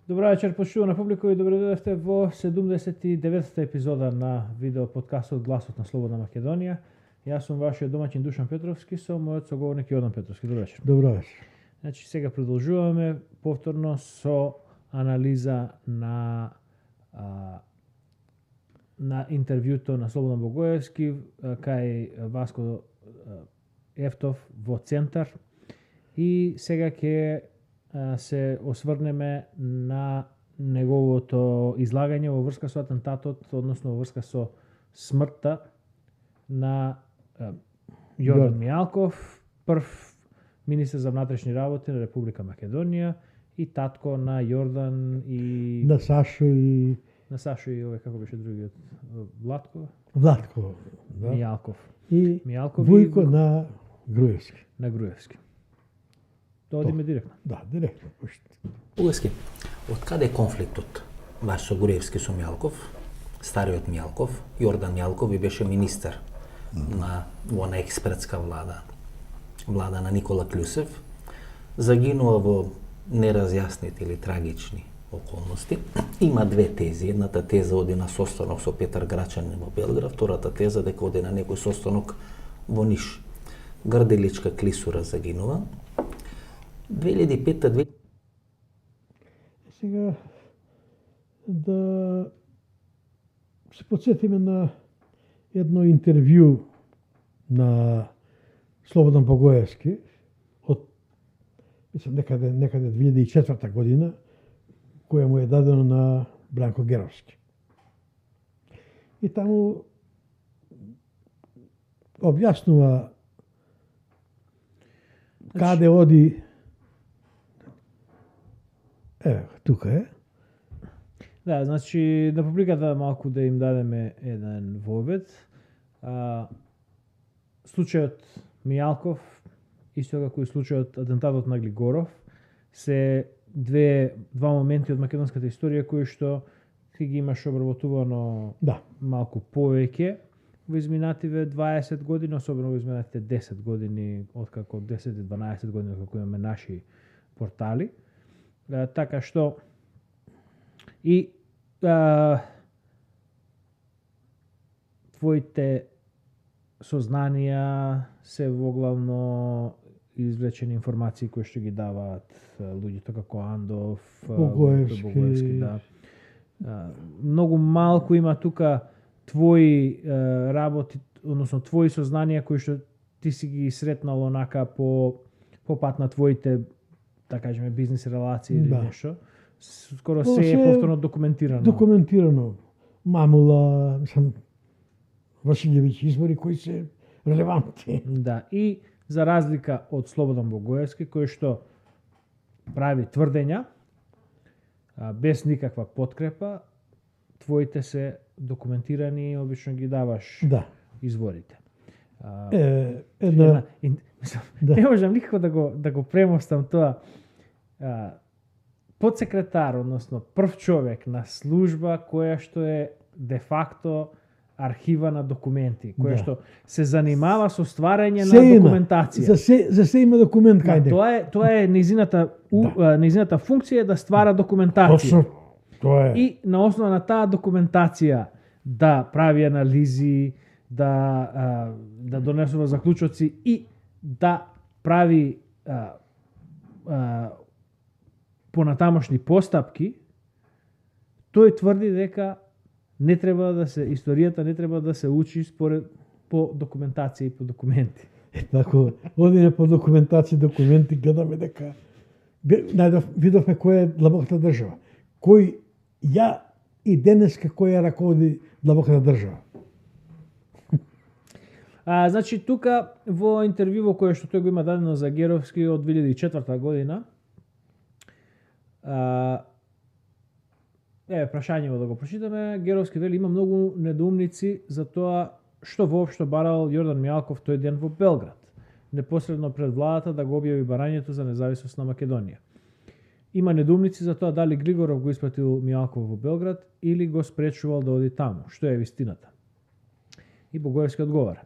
Добра вечер, почитувана публика, и добре дојдовте во 79-та епизода на видео подкастот Гласот на Слободна Македонија. Јас сум вашиот домаќин Душан Петровски со мојот соговорник Јордан Петровски. Добро вечер. Добро вечер. Значи сега продолжуваме повторно со анализа на интервјуто на Слободан Богоевски кај Васко Ефтов во Центар, и сега ќе се осврнеме на неговото излагање во врска со атентатот, односно во врска со смртта на Јордан Мијалков, прв министер за внатрешни работи на Република Македонија и татко на Јордан и На Сашо и овој како беше другиот Владко да. Мијалков. И Мијалков Вујко на Груевски. на Груевски. Тоа одиме директно. Да, директно. Уески, од каде е конфликтот ваш со Груевски со Мијалков? Стариот Мијалков, Јордан Мијалков и беше министер во она експертска влада на Никола Клюсев, загинува во неразјаснити или трагични околности. Има две тези. Едната теза оди на состанок со Петар Грачанин во Белград, втората теза дека оди на некој состанок во Ниш. Грделичка клисура загинува. 2005 Сега да се подсетиме на едно интервју на Слободан Богоевски од некаде 2004 година, која му е дадено на Бранко Геровски. И таму објаснува каде оди. Тука е. Да, значи на публиката малку да им дадеме еден вовед. Случајот Мијалков, исто како и случајот атентатот на Глигоров, се два моменти од македонската историја кои што ти ги имаш обработувано малку повеќе во изминативе 20 години, особено во изминативе 10 години, откако 10-12 години како имаме наши портали. Така што и твоите сознанија се воглавно извлечени информации кои што ги даваат луѓето како Андов, Богоевски, да. Многу малку има тука твои работи, односно твои сознанија кои што ти си ги сретнал онака по пат на твоите, да кажеме, бизнес релации или нешто. Скоро се е повторно документирано. Документирано. Мамула, Василјевиќ избори кои се релевантни. Да, и за разлика од Слободан Богоевски, кој што прави тврдења без никаква подкрепа, твоите се документирани и обично ги даваш изворите. Не можам никако да го премостам тоа. Подсекретар, односно прв човек на служба која што е де факто архива на документи, која што се занимава со стварање на документација. За се има документ кај него. Тоа е нејзината функција да ствара документација. Тоа е. И на основа на таа документација да прави анализи, да донесува заклучоци и да прави понатамошни постапки. Тој тврди дека историјата не треба да се учи по документација и по документи. Ако одиме по документи, гледаме дека видовме која е длабоката држава. Кој ја и денеска која раководи длабоката држава. Значи тука во интервју во кое што тој го има дадено за Геровски од 2004 година, прашањево да го прочитаме. Геровски вели има многу недоумници за тоа што воопшто барал Јордан Мијалков тој ден во Белград, непосредно пред владата да го објави барањето за независност на Македонија. Има недоумници за тоа дали Глигоров го испратил Мијалков во Белград или го спречувал да оди таму. Што е вистината? И Богоевски одговара: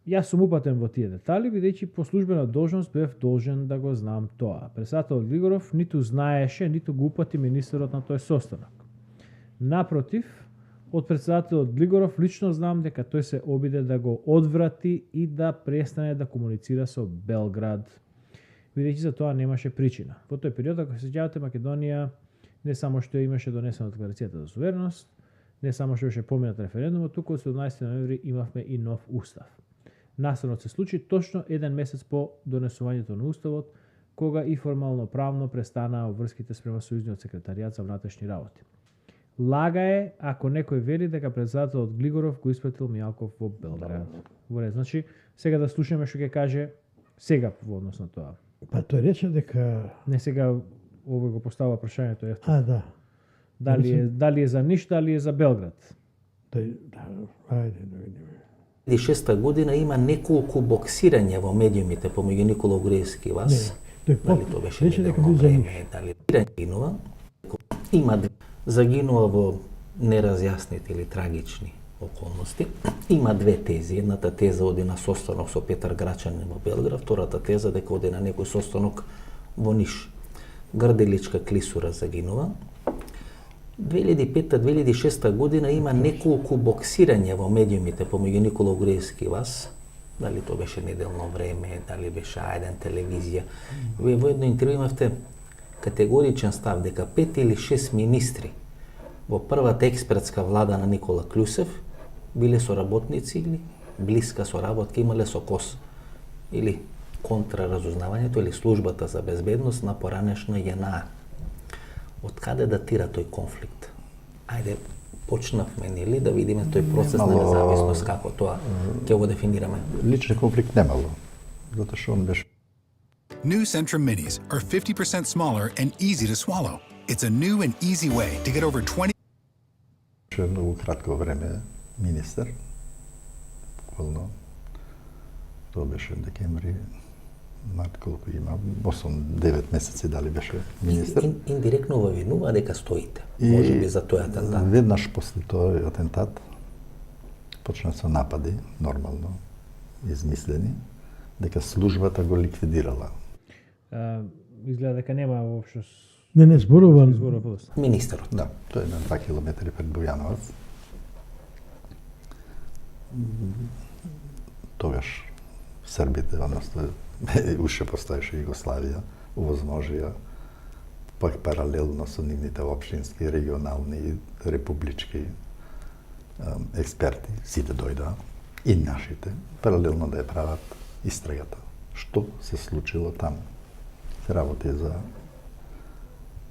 Јас сум упатен во тие детали, бидејќи по службена должност бев должен да го знам тоа. Председателот Глигоров ниту знаеше, ниту го упати министерот на тој состанок. Напротив, од председателот Глигоров лично знам дека тој се обиде да го одврати и да престане да комуницира со Белград, бидејќи за тоа немаше причина. Во тој период, ако се сеќавате, Македонија не само што имаше донесена декларацијата за сувереност, не само што беше поминат референдумот, туку од 17 ноември имавме и нов устав. Настанот се случи точно еден месец по донесувањето на уставот, кога и формално правно престанаа обврските спрема Сојузниот секретаријат за внатрешни работи. Лага е ако некој вели дека председателот Глигоров го испратил Мијалков во Белград. Во ред, значи сега да слушаме што ќе каже сега во однос на тоа. Па тој рече дека... Не сега овој го поставува прашањето ефто. Да. Дали е за Ниш, дали е за Белград? Ајде да видиме. 2006 година има неколку боксирања во медиумите помеѓу Никола Угреевски и вас. Дали тоа беше рече дека бил за Ниш. Дали загинува? Има загинува во неразјаснети или трагични околности. Има две тези. Едната теза оди на состанок со Петар Грачанин во Белград, втората теза дека оди на некој состанок во Ниш. Грделичка Клисура загинува. 2005-2006 година има неколку боксирања во медиумите помеѓу Никола Угреевски и вас. Дали тоа беше Неделно време, дали беше А1 телевизија. Вие во едно интервју имавте категоричен став дека 5 или 6 министри во првата експертска влада на Никола Клюсев биле соработници или блиска соработка имале со КОС или контраразузнавањето или службата за безбедност на поранешно JNA. Од каде датира тој конфликт? Ајде, почнавме нели да видиме тој процес на независност, како тоа ќе го дефинираме. Личен конфликт немало, затоа што он беше. New Centrum Minis are 50% smaller and easy to swallow. It's a new and easy way to get over 20. Многу кратко време министер, буквално, тоа беше декември, март, колку има, 8-9 месеци дали беше министер. Индиректно во винува дека стоите, може би за тој атентат. Веднаш после тој атентат почна со напади, нормално, измислени, дека службата го ликвидирала. Изгледа дека нема воопшто Не зборува. Министерот. Да, тој е на 2 километри пред Бујановац. Тогаш Србите, односно, уште постоеше Југославија, овозможија, пак паралелно со нивните општински, регионални и републички експерти, сите дојдоа, и нашите, паралелно да ја прават истрагата. Што се случило таму? Се работи за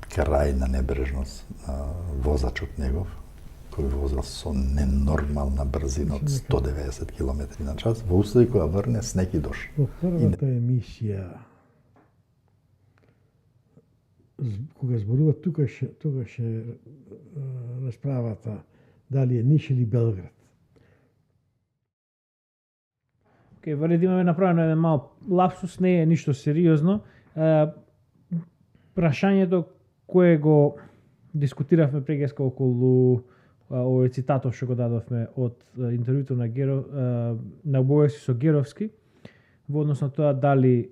крај на небрежност на возачот негов, кој возел со ненормална брзина од 190 км на час, во услови која врне снег и дош. Во првата емисија, кога зборува тука расправата дали е Ниш или Белград. Во ред имаме направено еден мал лапсус, не е ништо сериозно. Прашањето кое го дискутиравме прегеска околу овој цитатов што го дадовме од интервјуто на Боевски со Геровски, во однос на тоа дали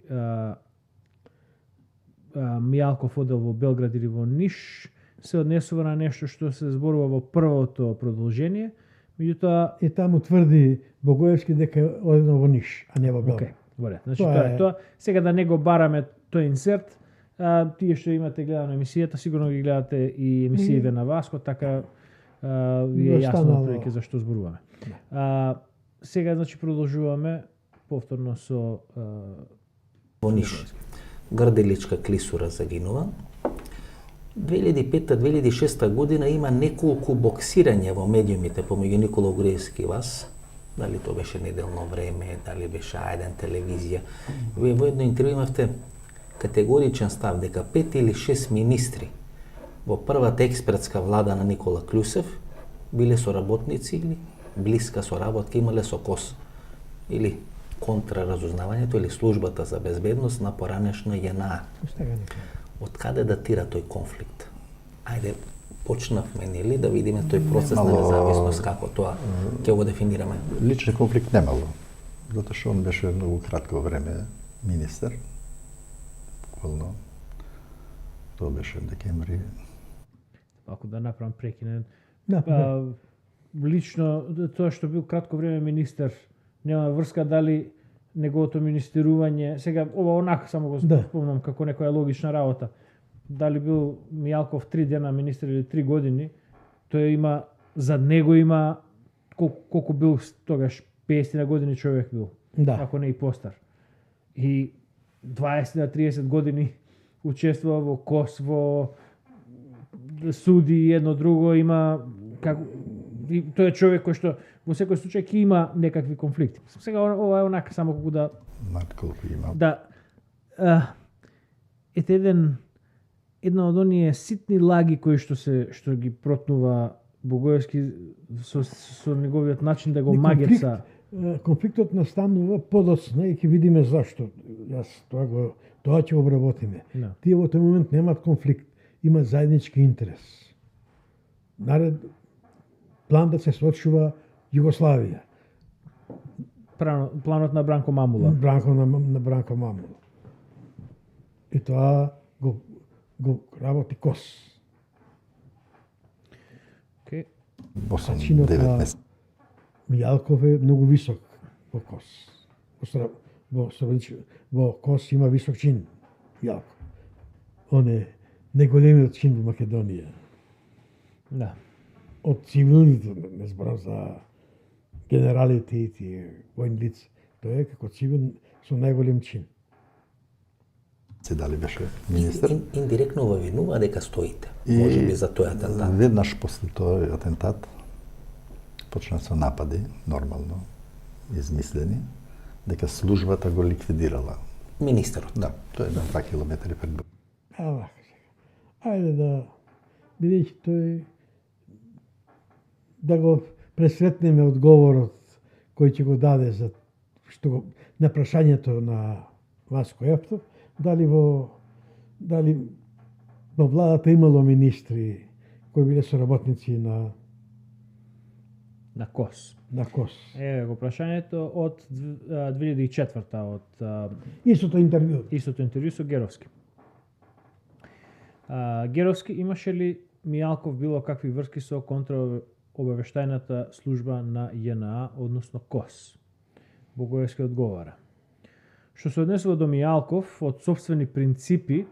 Мијалков одел во Белград или во Ниш, се однесува на нешто што се зборува во првото продолжение, меѓутоа И таму тврди Богоевски дека одено во Ниш, а не во Белград. Во ред. Значи тоа е тоа. Сега да не го бараме тој инсерт, тие што имате гледано емисијата, сигурно ги гледате и емисиите на Васко, така ви е јасно отприлike за што зборуваме. Сега значи продолжуваме повторно со во Ниш. Грделичка Клисура загинува. 2005-2006 година има неколку боксирања во медиумите помеѓу Никола Угреевски и вас. Дали тоа беше Неделно време, дали беше А1 телевизија. Вие во едно интервју имавте категоричен став дека 5 или 6 министри во првата експертска влада на Никола Клюсев биле соработници или блиска соработка имале со КОС или контраразузнавањето или службата за безбедност на поранешно JNA. Од каде датира тој конфликт? Ајде, почнавме нели да видиме тој процес на независност, како тоа ќе го дефинираме. Личен конфликт немало, Затоа што он беше многу кратко време министер. Буквално тоа беше декември. Ако да направам прекинен. Да, Лично, тоа што бил кратко време министер, нема врска дали неговото министерување, сега ова онака само го спомнам како некоја логична работа. Дали бил Мијалков 3 дена министер или 3 години, тој има, за него има, колку бил тогаш, 50 години човек бил, ако не и постар. И 20-30 години учествува во КОС, во суди едно друго, има како и тој е човек кој што во секој случај ќе има некакви конфликти. Сега ова е онака само колку да колку има. Да. Ете една од оние ситни лаги кои што ги протнува Богоевски со неговиот начин да го магерса. Конфликтот настанува подоцна и ќе видиме зашто. Јас тоа ќе обработиме. Да. Тие во тој момент немаат конфликт, имаат заеднички интерес. Наред план да се сочува Југославија. Планот на Бранко Мамула. На Бранко Мамула. И тоа го работи КОС. Okay. 8-9 месеци. Мијалков е многу висок во КОС. Во КОС има висок чин. Мијалков. Он е најголемиот чин во Македонија. Да. Од цивилните, не зборам за генералите и тие војни лица. Тој е како цивил со најголем чин. Се дали беше министер. Индиректно вовинува дека стоите. Може би за тој атентат. Веднаш после тој атентат почна со напади, нормално, измислени, дека службата го ликвидирала. Министерот. Да, тој е на 2 километри пред Б. Ајде да, бидејќи тој, да го пресретнеме одговорот кој ќе го даде за што го на прашањето на Васко Ефтов, дали во владата имало министри кои биле соработници на КОС. На КОС. Го прашањето од 2004 од Истото интервју со Геровски. Геровски имаше ли Мијалков било какви врски со контраобавештајната служба на ЈНА, односно КОС? Богоевски одговара. Што се однесува до Мијалков, од сопствени принципи,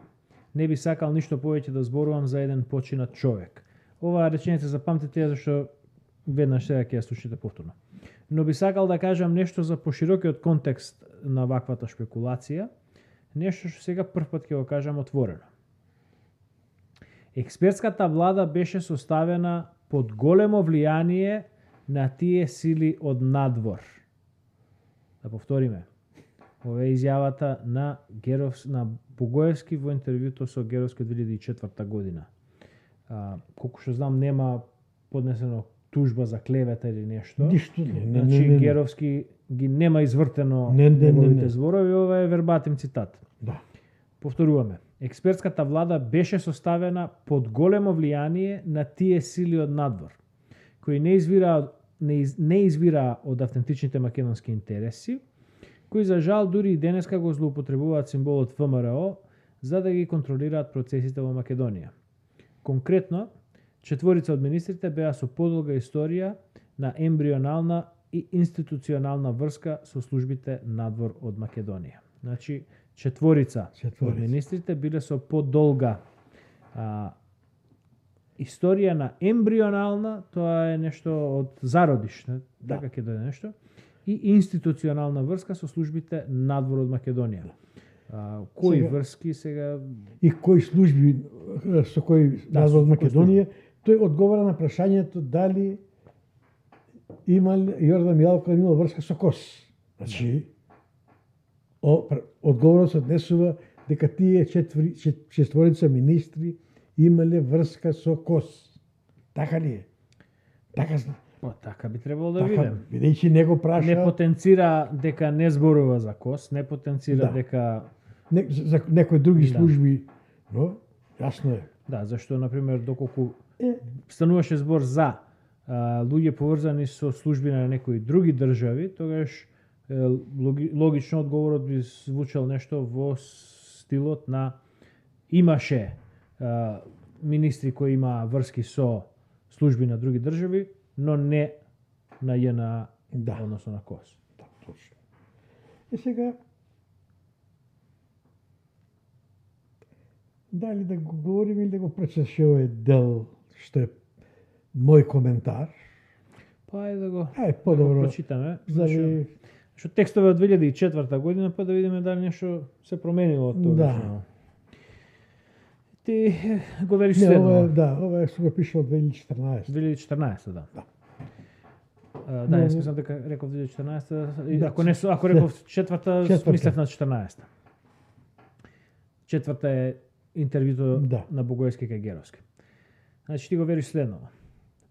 не би сакал ништо повеќе да зборувам за еден починат човек. Оваа реченица запамтете ја зашто веднаш сега ќе ја слушнете повторно. Но би сакал да кажам нешто за поширокиот контекст на ваквата шпекулација, нешто што сега првпат ќе го кажам отворено. Експертската влада беше составена под големо влијание на тие сили од надвор. Да повториме. Ова е изјавата на Богоевски во интервјуто со Геровски од 2004 година. Колку што знам, нема поднесено тужба за клевета или нешто. Ништо не. Значи Геровски ги нема извртено неговите зборови, ова е вербатим цитат. Да. Повторуваме. Експертската влада беше составена под големо влијание на тие сили од надвор, кои не извираа од автентичните македонски интереси, кои за жал дури и денеска го злоупотребуваат символот ВМРО за да ги контролираат процесите во Македонија. Конкретно, 4 од министрите беа со подолга историја на ембрионална и институционална врска со службите надвор од Македонија. Значи, 4 од министрите биле со подолга историја на ембрионална, тоа е нешто од зародиш, така ќе дојде нешто, и институционална врска со службите надвор од Македонија. Кои врски сега... И кои служби со кои надвор од Македонија, тој одговара на прашањето дали Јордан Мијалков имал врска со КОС. Значи, одговорот се однесува дека тие четворица министри имале врска со КОС. Така ли е? Така би требало да видим. Бидејќи него праша... Не потенцира дека не зборува за КОС, не потенцира дека... За некои други служби, но јасно е. Да, зашто, например, доколку стануваше збор за луѓе поврзани со служби на некои други држави, тогаш Логично одговорот би звучал нешто во стилот на имаше министри кои имаа врски со служби на други држави, но не на ЈНА, Да. односно на КОС. Да, точно. И сега, дали да го говорим или да го пречеш овој дел што е мој коментар? Па ајде да го Подобро. прочитаме. Зали... Што текстове од 2004 година, па да видиме дали нешто се променило од тоа. Да. Ти го велиш Не, ова е, следно. да, ова е што го пишува 2014. 2014, да. Да. Да, јас мислам дека реков 2014, и Да, ако реков четврта, четврта. мислев на 14. Четврта е интервјуто Да. на Богоевски кај Геровски. Значи ти го вериш следново.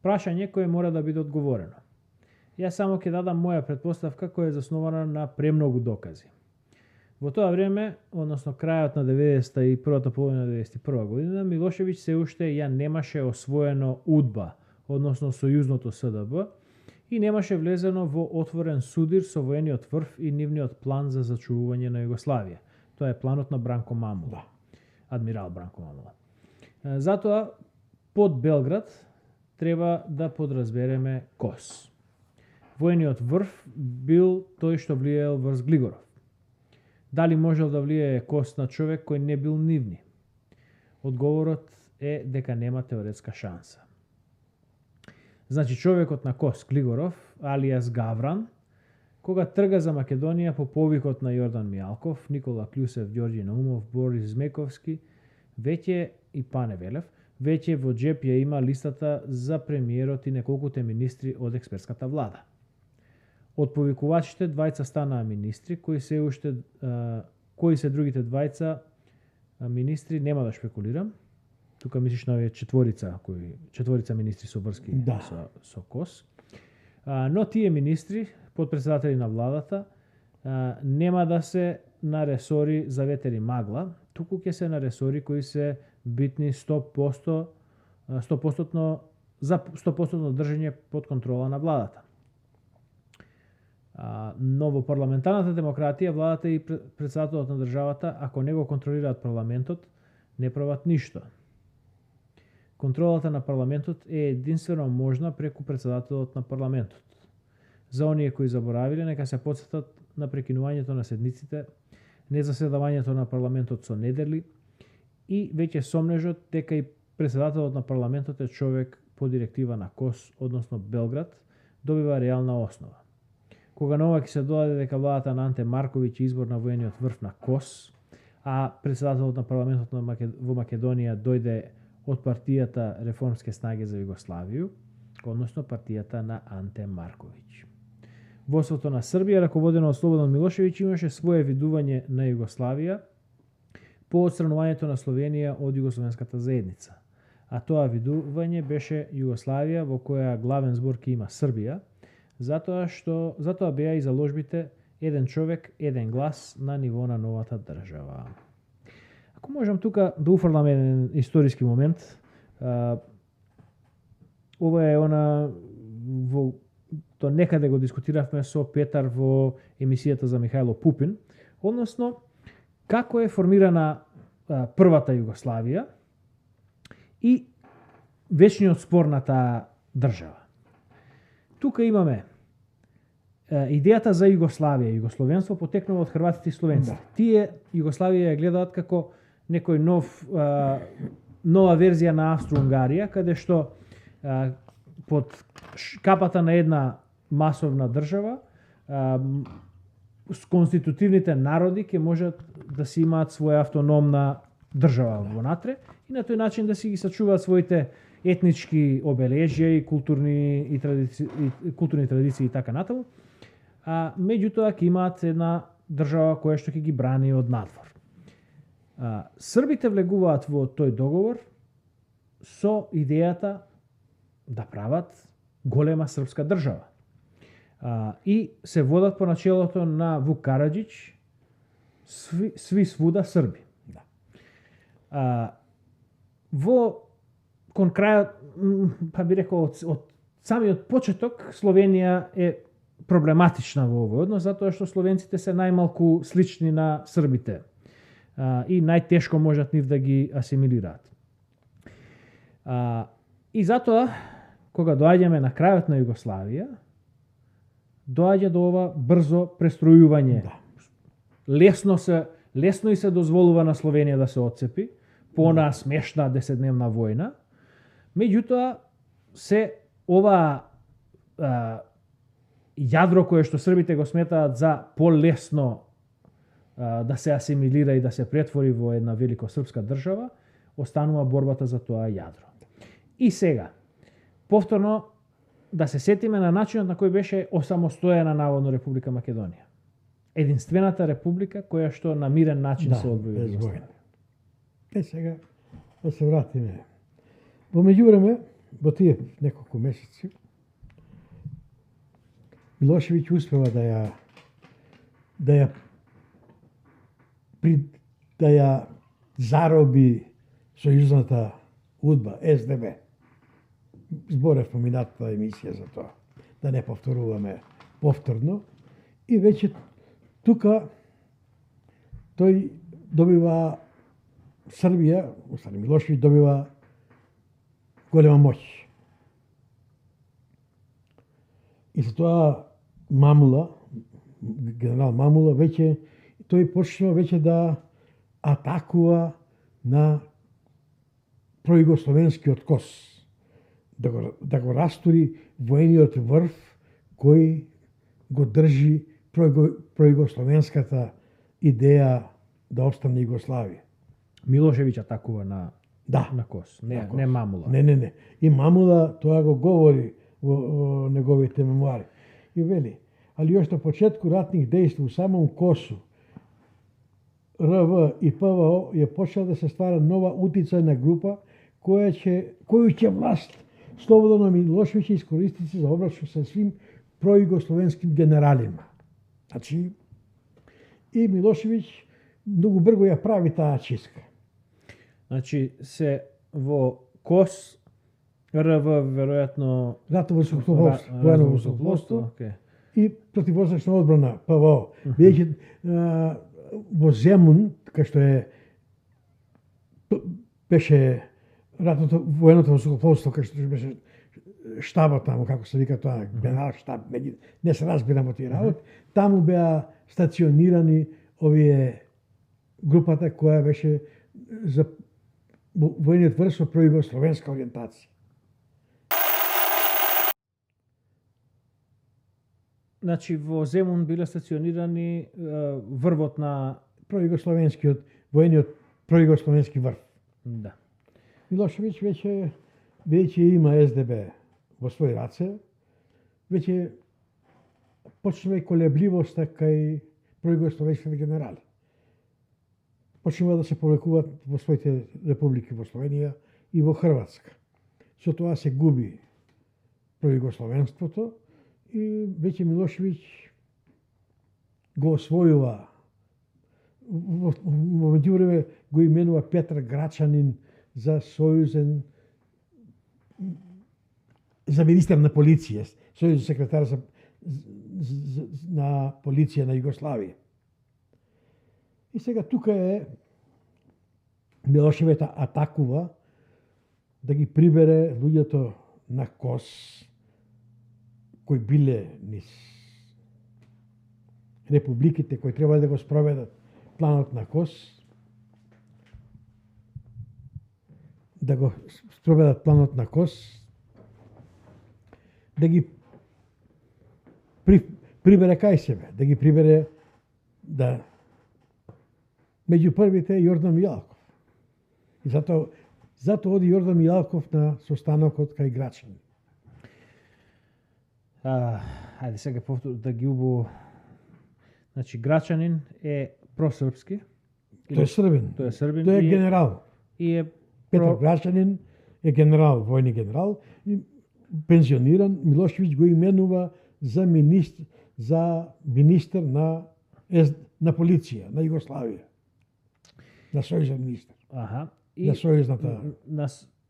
Прашање кое мора да биде одговорено. Јас само ќе дадам моја претпоставка која е заснована на премногу докази. Во тоа време, односно крајот на 90-та и првата половина на 91 година, Милошевиќ се уште ја немаше освоено УДБА, односно Сојузното СДБ, и немаше влезено во отворен судир со воениот врв и нивниот план за зачувување на Југославија. Тоа е планот на Бранко Мамула. Да. Адмирал Бранко Мамула. Затоа, под Белград треба да подразбереме КОС. Воениот врв бил тој што влијаел врз Глигоров. Дали можел да влијае КОС на човек кој не бил нивни? Одговорот е дека нема теоретска шанса. Значи, човекот на КОС, Глигоров, алијас Гавран, кога трга за Македонија по повикот на Јордан Мијалков, Никола Клюсев, Ѓорѓи Наумов, Борис Мековски, веќе и Пане Велев, веќе во джеп ја има листата за премиерот и неколкуте министри од експертската влада. Од повикувачите двајца станаа министри, кои се другите двајца министри, нема да шпекулирам. Тука мислиш на овие четворица министри со врски Да. со КОС. Но тие министри, подпредседатели на владата, нема да се на ресори за ветер и магла, туку ќе се на ресори кои се битни 100% за 100% држање под контрола на владата. Но во парламентарната демократија владата и председателот на државата, ако не го контролираат парламентот, не прават ништо. Контролата на парламентот е единствено можна преку председателот на парламентот. За оние кои заборавиле, нека се потсетат на прекинувањето на седниците, незаседавањето на парламентот со недели и веќе сомнежот дека и председателот на парламентот е човек по директива на КОС, односно Белград, добива реална основа. Кога на ова ќе се додаде дека владата на Анте Марковиќ е избор на воениот врв на КОС, а председателот на парламентот во Македонија дојде од партијата Реформски снаги за Југославију, односно партијата на Анте Марковиќ. Воството на Србија, раководено од Слободан Милошевиќ, имаше свое видување на Југославија по отстранувањето на Словенија од југословенската заедница. А тоа видување беше Југославија во која главен збор ќе има Србија, затоа беа и заложбите еден човек, еден глас на ниво на новата држава. Ако можам тука да уфрлам еден историски момент, ова е то некаде го дискутиравме со Петар во емисијата за Михајло Пупин, односно како е формирана првата Југославија и вечниот спор на таа држава. Тука имаме идејата за Југославија. Југословенство потекнува од хрватите и словенците. Тие Југославија ја гледаат како некој нова верзија на Австро-Унгарија, каде што под капата на една масовна држава конститутивните народи ќе можат да си имаат своја автономна држава вонатре и на тој начин да си ги сачуваат своите етнички обележја и културни традиции и така натаму. Меѓутоа ќе имаат една држава која што ќе ги брани од надвор. Србите влегуваат во тој договор со идејата да прават голема српска држава. И се водат по начелото на Вук Караџиќ, сви свуда Срби. Кон крајот, па би рекол, од самиот почеток, Словенија е проблематична во овој однос, затоа што словенците се најмалку слични на србите и најтешко можат нив да ги асимилираат. И затоа, кога доаѓаме на крајот на Југославија, доаѓа до ова брзо престројување. Да. Лесно и се дозволува на Словенија да се отцепи по онаа смешна 10-дневна војна. Меѓутоа, се ова јадро кое што србите го сметаат за полесно да се асимилира и да се претвори во една великосрпска држава, останува борбата за тоа јадро. И сега, повторно, да се сетиме на начинот на кој беше осамостоена наводно Република Македонија. Единствената република која што на мирен начин се одброи без од војна. Сега да се вратиме. Во меѓувреме, во тие неколку месеци, Милошевиќ успева да ја зароби сојузната УДБА, СДБ. Зборев по минатата емисија за тоа, да не повторуваме повторно. И веќе тука тој добива Србија, устари Милошевиќ добива голема моќ. И за тоа Мамула, генерал Мамула, веќе тој почнува веќе да атакува на пројугословенскиот кос, да го растури воениот врв кој го држи пројугословенската идеја да опстане Југославија. Милошевиќ атакува на Кос, не Мамула. Не. И Мамула тоа го говори во неговите мемуари. И вели, али још на почетку ратних дејства у самом Косу, РВ и ПВО ја почела да се ствара нова утицајна група коју ќе власт Слободан Милошевиќ искористи за обрачно со свим пројугословенским генералима. Значи, и Милошевиќ многу брго ја прави таа чистка. Значи, се во Кос, РВ веројатно Ратно воздухопловство, воено воздухопловство и противвоздушна одбрана ПВО. Бидејќи во Земун, кај што беше ратното военото воздухопловство, кај што беше штабот таму, како се вика тоа, генерал штаб, не се разбирам во тие работи, таму беа стационирани овие групата која беше за воениот врв со пројугословенска ориентација. Значи, во Земун биле стационирани врвот на пројугословенскиот, воениот пројугословенски врв. Да. Милошевиќ веќе има СДБ во своји раце, веќе почнува и колебливоста кај пројугословенските генерали. Почнува да се повлекуваат во своите републики во Словенија и во Хрватска. Со тоа се губи пројугословенството и веќе Милошевиќ го освојува. Во меѓувреме го именува Петар Грачанин за сојузен, за министер на полиција, сојузен секретар на полиција на Југославија. И сега тука Милошевиќ атакува да ги прибере луѓето на Кос, кои биле низ републиките кои треба да го спроведат планот на Кос, да го спроведат планот на Кос, да ги прибере кај себе, да ги прибере меѓу првите Јордан Мијалков. И зато оди Јордан Мијалков на состанокот кај Грачани. Ајде сега да ги Значи, Грачанин е просрпски. Тој е србин. Тој е генерал. И е Петар Грачанин е генерал, војни генерал, и пензиониран. Милошевиќ го именува за министер на полиција, на Југославија. На сојузен министер. И на сојузната...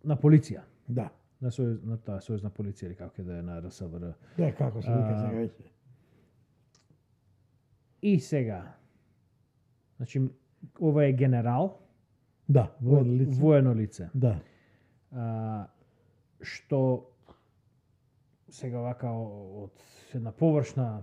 На полиција. Да. На сојузна полиција или како да е на РСВР. Да, како се вика сега веќе. И сега, значи, ова е генерал, Да, воено лице. воено лице. Да. Што сега вака од една површна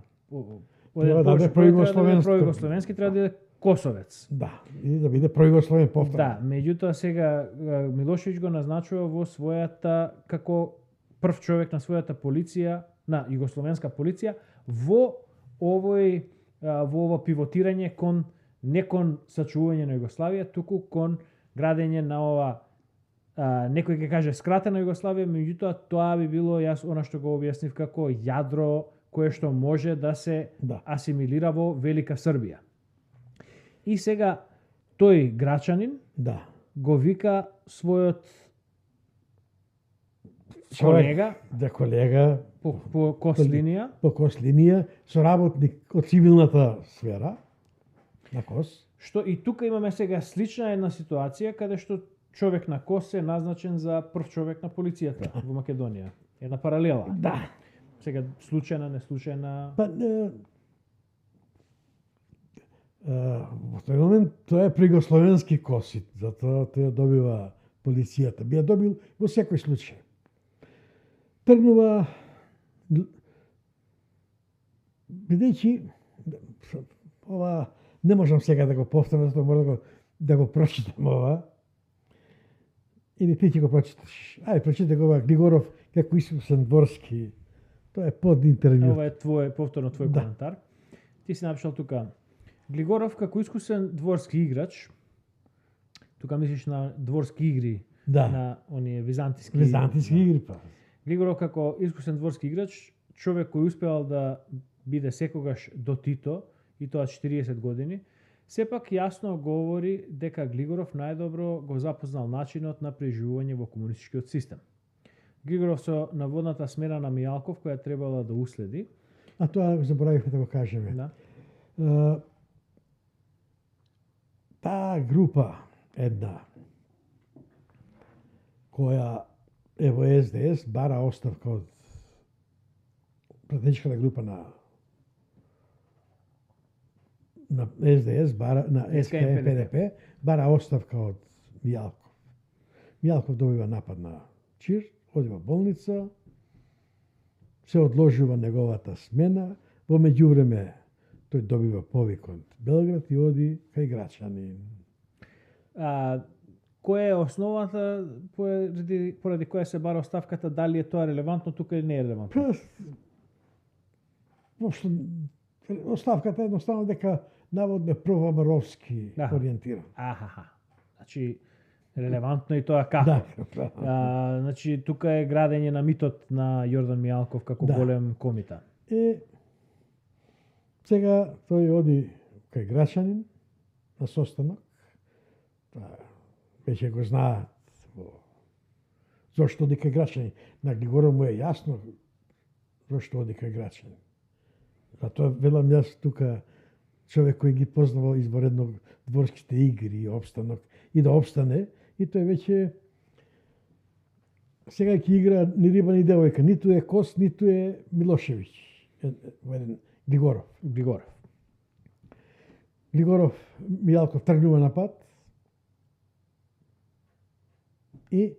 Треба да биде пројугословенски, треба да биде косовец. Да, и да биде пројугословен повторно. Да, меѓутоа сега Милошевиќ го назначува во својата како прв човек на својата полиција, на југословенска полиција во ова пивотирање кон не кон сачување на Југославија, туку кон градење на ова некој ќе каже скратена Југославија, меѓутоа тоа би било, јас она што го објаснив, како јадро кое што може да се асимилира во Велика Србија. И сега тој грачанин го вика својот колега, колега по кослинија, соработник од цивилната сфера на КОС. Што и тука имаме сега слична една ситуација каде што човек на КОС е назначен за прв човек на полицијата во Македонија. Една паралела. Да. Сега случајна, неслучајна. Па во тој момент тоа е пригословенски КОС, затоа тој добива полицијата. Би ја добил во секој случај. Тргнува бидејќи ова не можам сега да го повторам, затоа мора да го прочитам ова. Или ти ќе го прочиташ. Ајде, прочитай го ова Глигоров како искусен дворски. Тоа е под интервју. Ова е повторно твој коментар. Ти си напишал тука Глигоров како искусен дворски играч. Тука мислиш на дворски игри, на оние византиски игри па. Глигоров како искусен дворски играч, човек кој успеал да биде секогаш до Тито, и тоа 40 години, сепак јасно говори дека Глигоров најдобро го запознал начинот на преживување во комунистичкиот систем. Глигоров со наводната смена на Мијалков, која требала да уследи. А тоа заборавивме да го кажеме. Да. Таа група една, која е во СДС, бара оставка од пратеничката група на СДС, на СКМ-ПДП, бара оставка од Мијалков. Мијалков добива напад на чир, оди во болница, се одложува неговата смена, во меѓувреме тој добива повик од Белград и оди кај Грачанин. Која е основата поради која се бара оставката, дали е тоа релевантно тука или не е релевантно? Воопшто оставката е едноставно дека наводно провамаровски ориентиран. Значи релевантно и тоа како. Значи тука е градење на митот на Јордан Мијалков како голем комита. Сега тој оди кај Грачанин на состанок. Веќе го знаат зошто оди кај Грачанин. На Глигоров му е јасно зошто оди кај Грачанин. Затоа велам јас тука човек кој ги познавал изворедно дворските игри и опстанок и да опстане, и тој веќе сега ќе игра ни риба ни девојка, ниту е КОС, ниту е Милошевиќ. Глигоров. Мијалков тргнува на пат и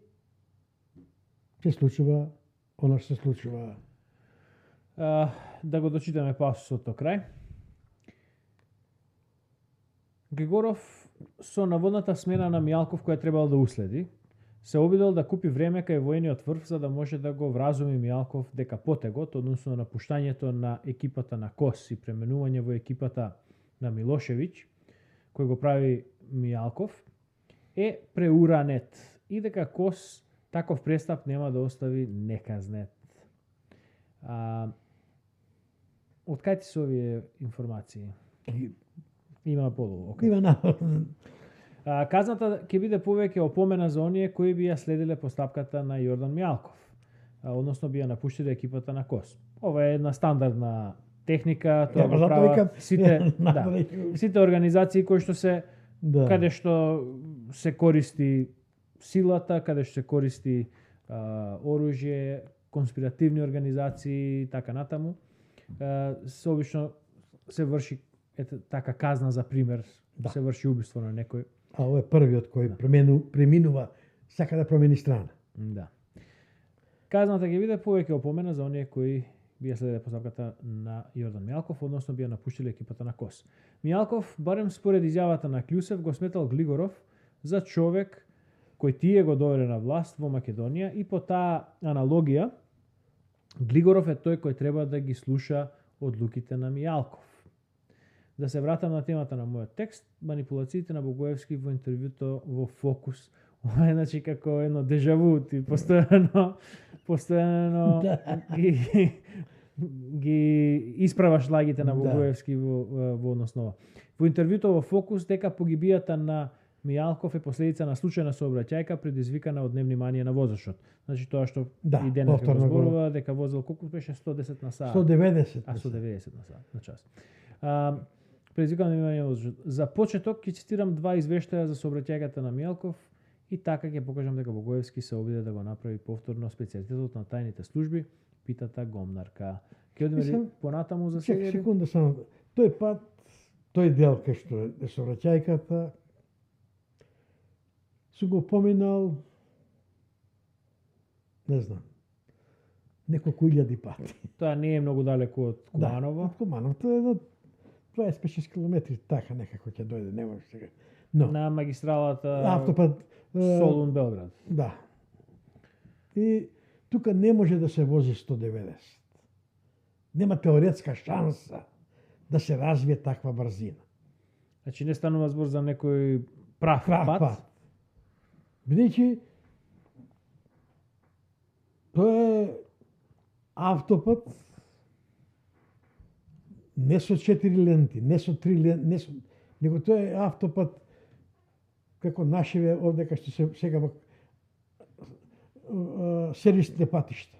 се случува она што се случува. Да го дочитаме пасусот до крај. Глигоров со наводната смена на Мијалков која требал да уследи, се обидел да купи време кај воениот врв за да може да го вразуми Мијалков дека потегот, односно напуштањето на екипата на КОС и пременување во екипата на Милошевиќ, кој го прави Мијалков, е преуранет и дека КОС таков престап нема да остави неказнет. Од кај ти се овие информации? Има подолу. Има казната ќе биде повеќе опомена за оние кои би ја следиле постапката на Јордан Мијалков, односно би ја напуштиле екипата на КОС. Ова е една стандардна техника, тоа го прават сите организации кои што се каде што се користи силата, каде што се користи оружје, конспиративни организации и така натаму. Се обично се врши ете така казна за пример, се врши убиство на некој. А ово е првиот кој преминува, сака да промени страна. Да. Казната ќе биде повеќе опомена за оние кои бија следеле поставката на Јордан Мијалков, односно бија напуштиле екипата на КОС. Мијалков, барем според изјавата на Клјусев, го сметал Глигоров за човек кој тие го доведе на власт во Македонија и по таа аналогија Глигоров е тој кој треба да ги слуша одлуките на Мијалков. Да се вратам на темата на мојот текст, манипулациите на Богоевски во интервјуто во Фокус. Ова е значи како едно дежаву, ти постојано ги исправаш лагите на Богоевски во односно. Во интервјуто во Фокус дека погибијата на Мијалков е последица на случајна сообраќајка предизвикана од невнимание на возачот. Значи тоа што и денес го зборува дека возел колку беше 110 на сат. 190. 190 на час. Предизвикано невнимание на возачот. За почеток ќе цитирам два извештаја за сообраќајката на Мијалков и така ќе покажам дека Богоевски се обиде да го направи повторно специјалитетот на тајните служби, питата Гомнарка. Ќе одиме понатаму за сега? Секунда само. Тој пат, тој дел кај што е сообраќајката, су го поминал, не знам, неколку илјади пати. Тоа не е многу далеку од Куманово. Да, од Куманово. Тоа е на 25 километри, така некако ќе дојде, не може сега. Но, на магистралата автопат Солун-Белград. Да. И тука не може да се вози 190. Нема теоретска шанса да се развие таква брзина. Значи не станува збор за некој прав пат. Бидејќи тоа е автопат не со 4 ленти, не со 3 ленти, него тоа е автопат како нашиве овде кај што се сега во сервисните патишта.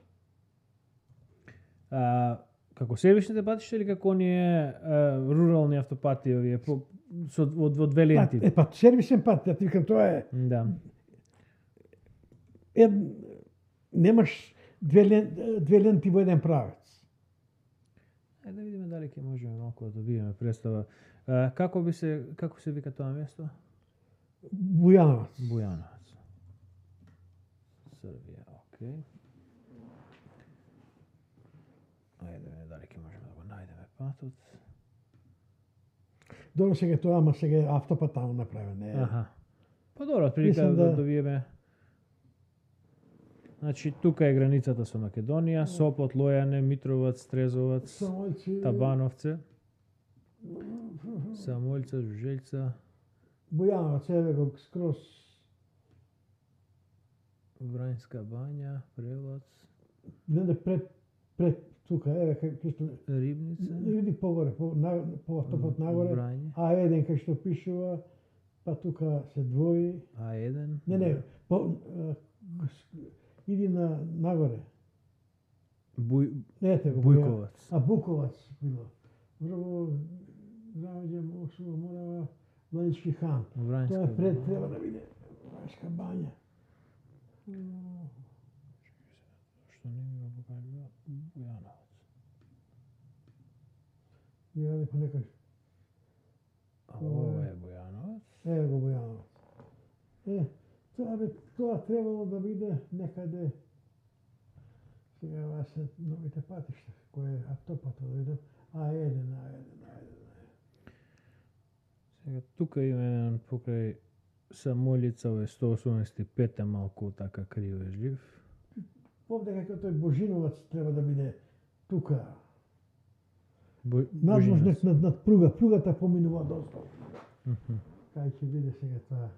Како сервисните патишта или како оние рурални автопати овие во две ленти? Сервисен пат, ја ти викам, тоа е. Да. Немаш две ленти во еден правец. Да видиме дали ќе можеме малку да добиеме представа. Како се вика тоа место? Бујановац. Бујановац. Србија, окей. Ајде дали ќе можеме да го најдеме патот. Добро сега тоа, ама сега е автопат таму направен. Аха. Па добро, прилика да добиеме. Значи, тука е границата со Македонија, Сопот, Лојане, Митровац, Стрезовац, Табановце, Самојлца, Жужелјца, Бујановац, еве го скроз. Врањска бања, Превлац. Не пред тука, еве кај што Рибница. Иди погоре, по автопат нагоре. Врање. А1 кај што пишува, па тука се двои. А1. Не, иди нагоре. Ете го. Бујковац. Буковац било. Врво Граѓе Морава, Владички хан. Тоа е пред, треба да биде Врањска бања. Што не ми го покажува Бујановац. Ја по некој. Ова е Бујановац. Еве го Бујановац. Тоа требало да биде некаде. Сега ова се новите патишта, кој е автопата да видам. А1. Сега тука има еден покрај Самојлица, овој 185 е малку така кривежлив. Овде како тој Божиновац треба да биде тука. Божиновац. Над пругата поминува доста. Кај ќе биде сега тоа?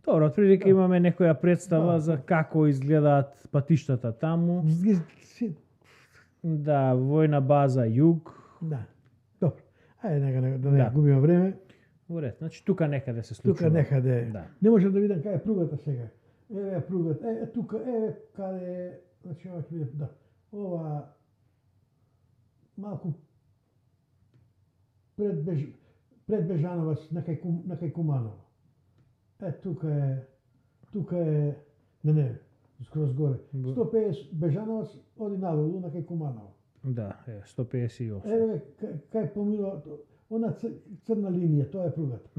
Добро, отприлика имаме некоја представа за како изгледаат патиштата таму. Да, војна база Југ. Да. Добро. Ајде да не губиме време. Во ред, значи тука некаде се случува. Тука некаде. Да. Не можам да видам кај е пругата сега. Еве пругата. Тука, еве каде е, значи ова ќе биде, да. Ова малку пред Бежановац на кај Куманово. Тука е, не, скроз горе. 150 Бежановац оди надолу на кај Куманово. Да, 158. Еве кај поминува она црна линија, тоа е пругата.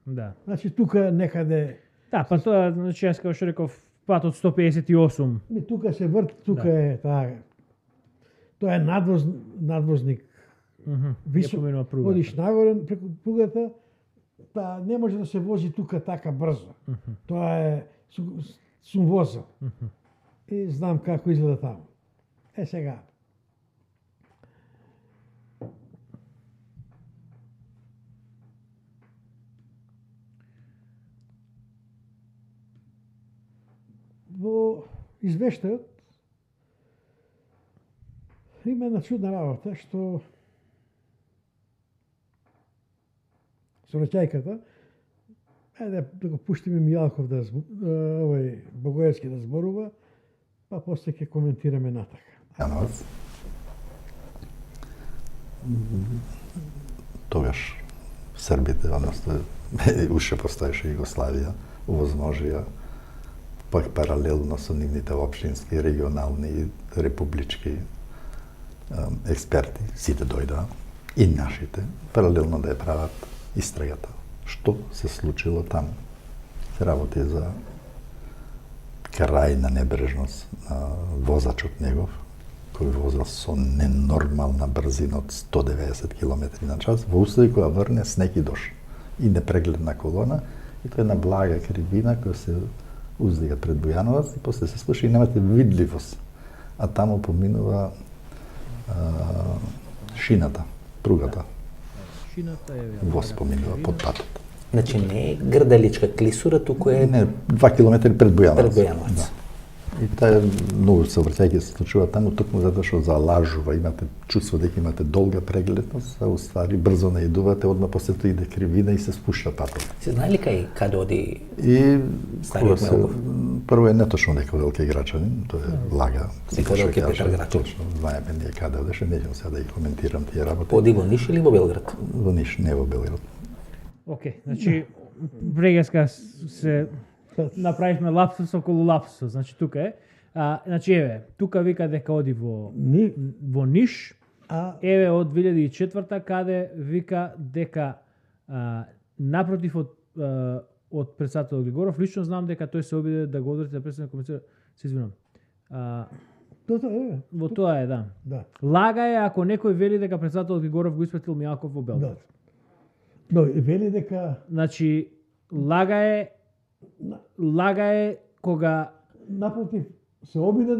Да. Значи тука некаде Да, па тоа, значи јас како што реков, патот 158. не тука се врт, тука е таа. Тоа е надвозник. Ја поминува пругата. Одиш нагоре преку пругата, па не може да се вози тука така брзо. Тоа е сум возел. И знам како изгледа таму. Сега. Во извештајот има една чудна работа што сообраќајката, ајде да го пуштиме Мијалков да овој Богоевски да зборува, па после ќе коментираме натака. Јановац. Тогаш Србите, односно уште постоеше Југославија, овозможија пак паралелно со нивните општински, регионални и републички експерти, сите дојдоа, и нашите, паралелно да ја прават истрагата. Што се случило таму? Се работи за крајна небрежност на возачот негов, кој возел со ненормална брзина од 190 км на час, во услови која врне снег и дожд и непрегледна колона, и тоа е една блага кривина која се уздига пред Бојановац и после се спуши и немате видливост. А таму поминува шината, пругата. Шината е Воз поминува под патот. Значи не е грдаличка клисура, туку е Не, 2 километри пред Бојановац. пред Бојановац. Да. И таа многу сообраќајки се случува таму токму затоа што залажува, имате чувство дека имате долга прегледност, а уствари брзо наидувате, одма после тоа иде кривина и се спушта патот. Се знае ли каде оди И Стариот кога Мелков? прво е неточно дека велики грачанин, тоа е лага. Дека велики Петар Грачанин. Точно, знаеме ние каде одеше, неќам сега да ги коментирам тие работи. Оди во Ниш или во Белград? Во Ниш, не во Белград. Океј, значи прегаска се направивме лапсус околу лапсус. Значи тука е. Значи еве, тука вика дека оди во Ниш. Еве од 2004 каде вика дека напротив од председател Григоров, лично знам дека тој се обиде да го одржи да престане комуницира. Се извинувам. Тоа е. Во тоа е, да. Да. Лага е ако некој вели дека председател Григоров го испратил Мијалков во Белград. Да. Но и вели дека Значи лага е кога напротив се обиде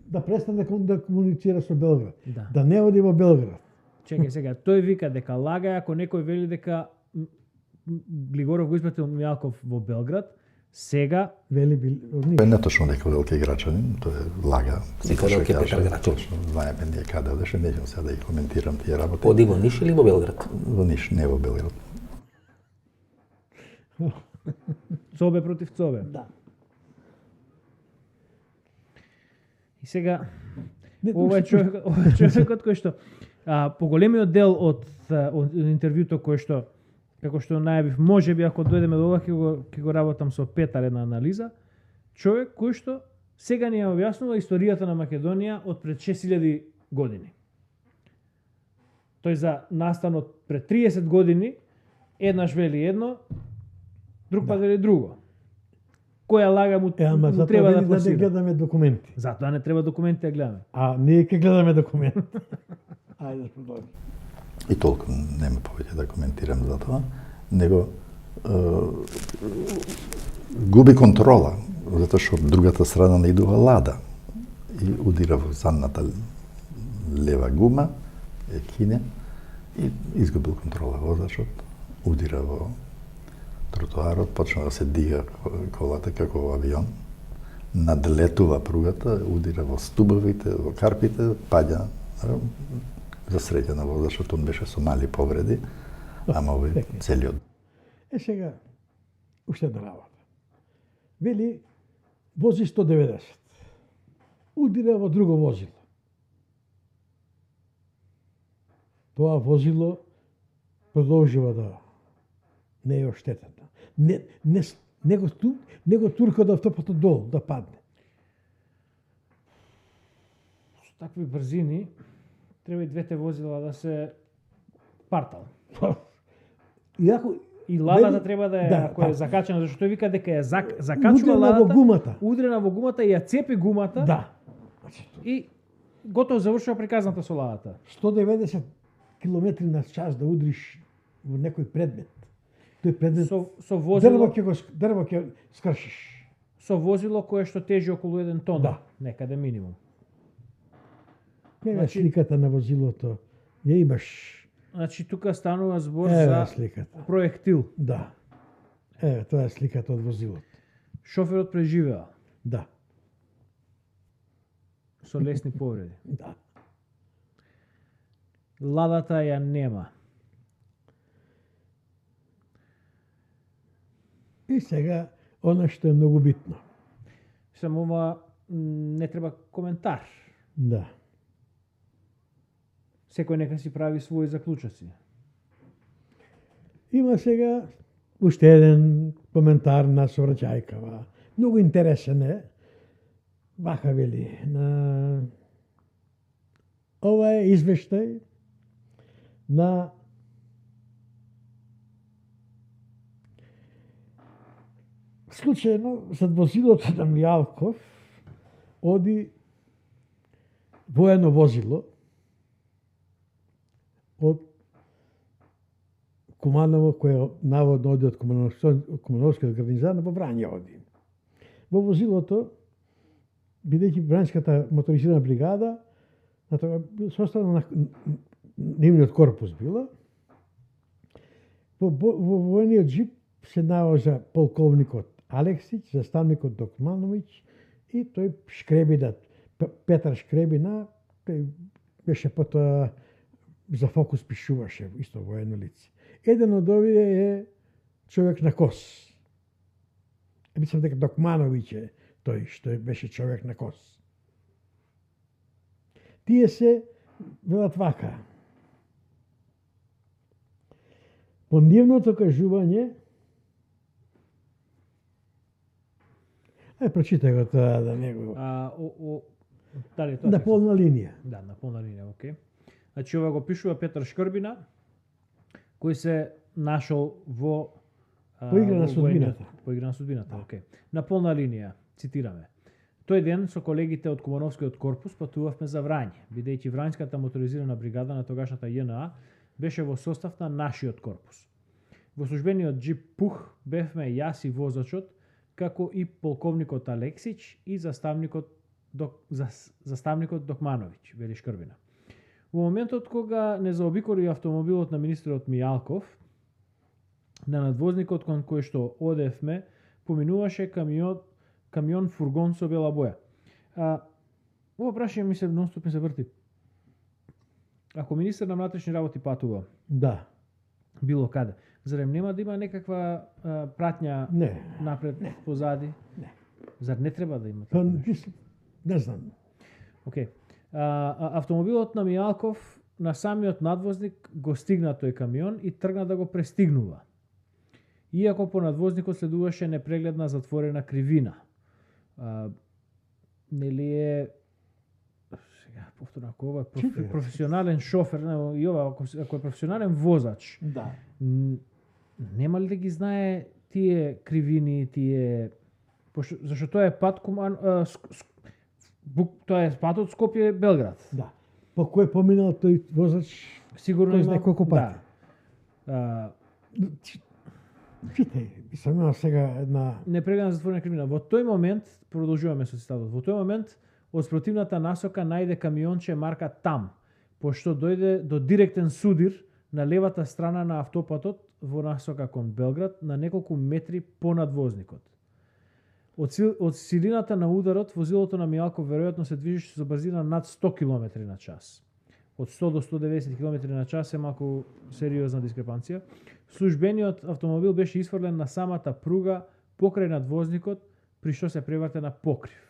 да престане да комуницира со Белград. Да. Да не оди во Белград. Чекај сега, тој вика дека лага е ако некој вели дека Григоров го испратил Мијалков во Белград, сега Вели Тоа е неточно дека велики грачанин, тоа е лага. Дека велики Петар Грачанин. Точно, знаеме ние каде одеше, неќам сега да ги коментирам тие работи. Оди во Ниш или во Белград? Во Ниш, не во Белград. Цобе против Цобе. Да. И сега ова е човекот кој што поголемиот дел од интервјуто кој што како што најавив, можеби ако дојдеме до ова ќе го работам со Петар една анализа, човек кој што сега ни ја објаснува историјата на Македонија од пред 6000 години. Тој за настанот пред 30 години еднаш вели едно, друг пат вели друго. Која лага му Ама затоа треба да вели да не пласира? гледаме документи. Затоа не треба документи да гледаме. А ние ќе гледаме документи. Ајде продолжи. И толку нема повеќе да коментирам за тоа, него губи контрола, затоа што од другата страна наидува лада и удира во задната лева гума, е кине и изгубил контрола возачот, удира во тротоарот, почна да се дига колата како во авион, надлетува пругата, удира во стубовите, во карпите, паѓа. За среќа на возачот, он беше со мали повреди, ама овој целиот. Сега, уште една работа. Вели, вози 190. Удира во друго возило. Тоа возило продолжува да не е оштетено. Него турка да автопато долу, да падне. Со такви брзини треба и двете возила да се партал. Иако И ладата вели- треба да е, да, ако е па, закачена, зашто тој вика дека ја закачува удрена во ладата, гумата. удрена во гумата и ја цепи гумата Да. Значи, и готово завршува приказната со ладата. 190 км на час да удриш во некој предмет. Тој предмет Со возило, дрво ќе скршиш. со возило кое што тежи околу 1 тон, Да. некаде минимум. Еве Значи- сликата на возилото. Ја имаш. Значи тука станува збор Еве за сликата. проектил. Да. Еве, тоа е сликата од возилото. Шоферот преживеа Да. со лесни повреди. Да. Ладата ја нема. И сега, она што е многу битно. Само ова не треба коментар. Да. Секој нека си прави своји заклучоци. Има сега уште еден коментар на сообраќајкава. Многу интересен е. Вака вели, на ова е извештај на случајно зад возилото на Мијалков оди воено возило од Куманово, кое наводно оди од Кумановската гарнизона во Врање оди. Во возилото, бидејќи Врањската моторизирана бригада, на тога составена на нивниот корпус била, во воениот джип се наоѓа полковникот Алексич, заставникот Докмановиќ и тој Шкребина, Петар Шкребина, тој беше потоа за Фокус пишуваше, исто воено лице. Еден од овие е човек на кос. Мислам дека Докмановиќ е тој што беше човек на кос. Тие се велат вака. По нивното кажување, прочитай го тоа да не го... Дали тоа? На полна линија. Да, на полна линија, окей. Значи ова го пишува Петар Шкрбина, кој се нашол во По игра на во судбината. По игра на судбината, окей. На полна линија, цитираме. Тој ден со колегите од Кумановскиот корпус патувавме за Врање, бидејќи Врањската моторизирана бригада на тогашната JNA беше во состав на нашиот корпус. Во службениот джип Пух бевме јас и возачот, како и полковникот Алексич и заставникот Докмановиќ, вели Шкрбина. Во моментот кога не заобиколи автомобилот на министерот Мијалков, на надвозникот кон кој што одевме, поминуваше камион фургон со бела боја. Ова прашање ми се нонстоп ми се врти. Ако министер на внатрешни работи патува Да. било каде, зарем нема да има некаква пратња Не. напред, позади? Не. Зар не треба да има Па, така нешто? не знам. Океј. Автомобилот на Мијалков на самиот надвозник го стигна тој камион и тргна да го престигнува. Иако по надвозникот следуваше непрегледна затворена кривина. Нели е сега повторно, ако ова е професионален шофер, и ова ако е професионален возач, Да. нема ли да ги знае тие кривини, зашто тоа е пат тоа е патот Скопје-Белград. Да. По кој поминал тој возач? Сигурно Кој има знае колку пати. Да. Читај, сам имал сега една... Непрегледна затворена кривина. Во тој момент, продолжуваме со цитатот, во тој момент од спротивната насока најде камионче марка ТАМ, пошто дојде до директен судир на левата страна на автопатот во насока кон Белград на неколку метри понад возникот. Од силината на ударот, возилото на Мијалков веројатно се движеше со брзина над 100 км на час. Од 100 до 190 км на час е малку сериозна дискрепанција. Службениот автомобил беше изфрлен на самата пруга покрај надвозникот, при што се преврте на покрив.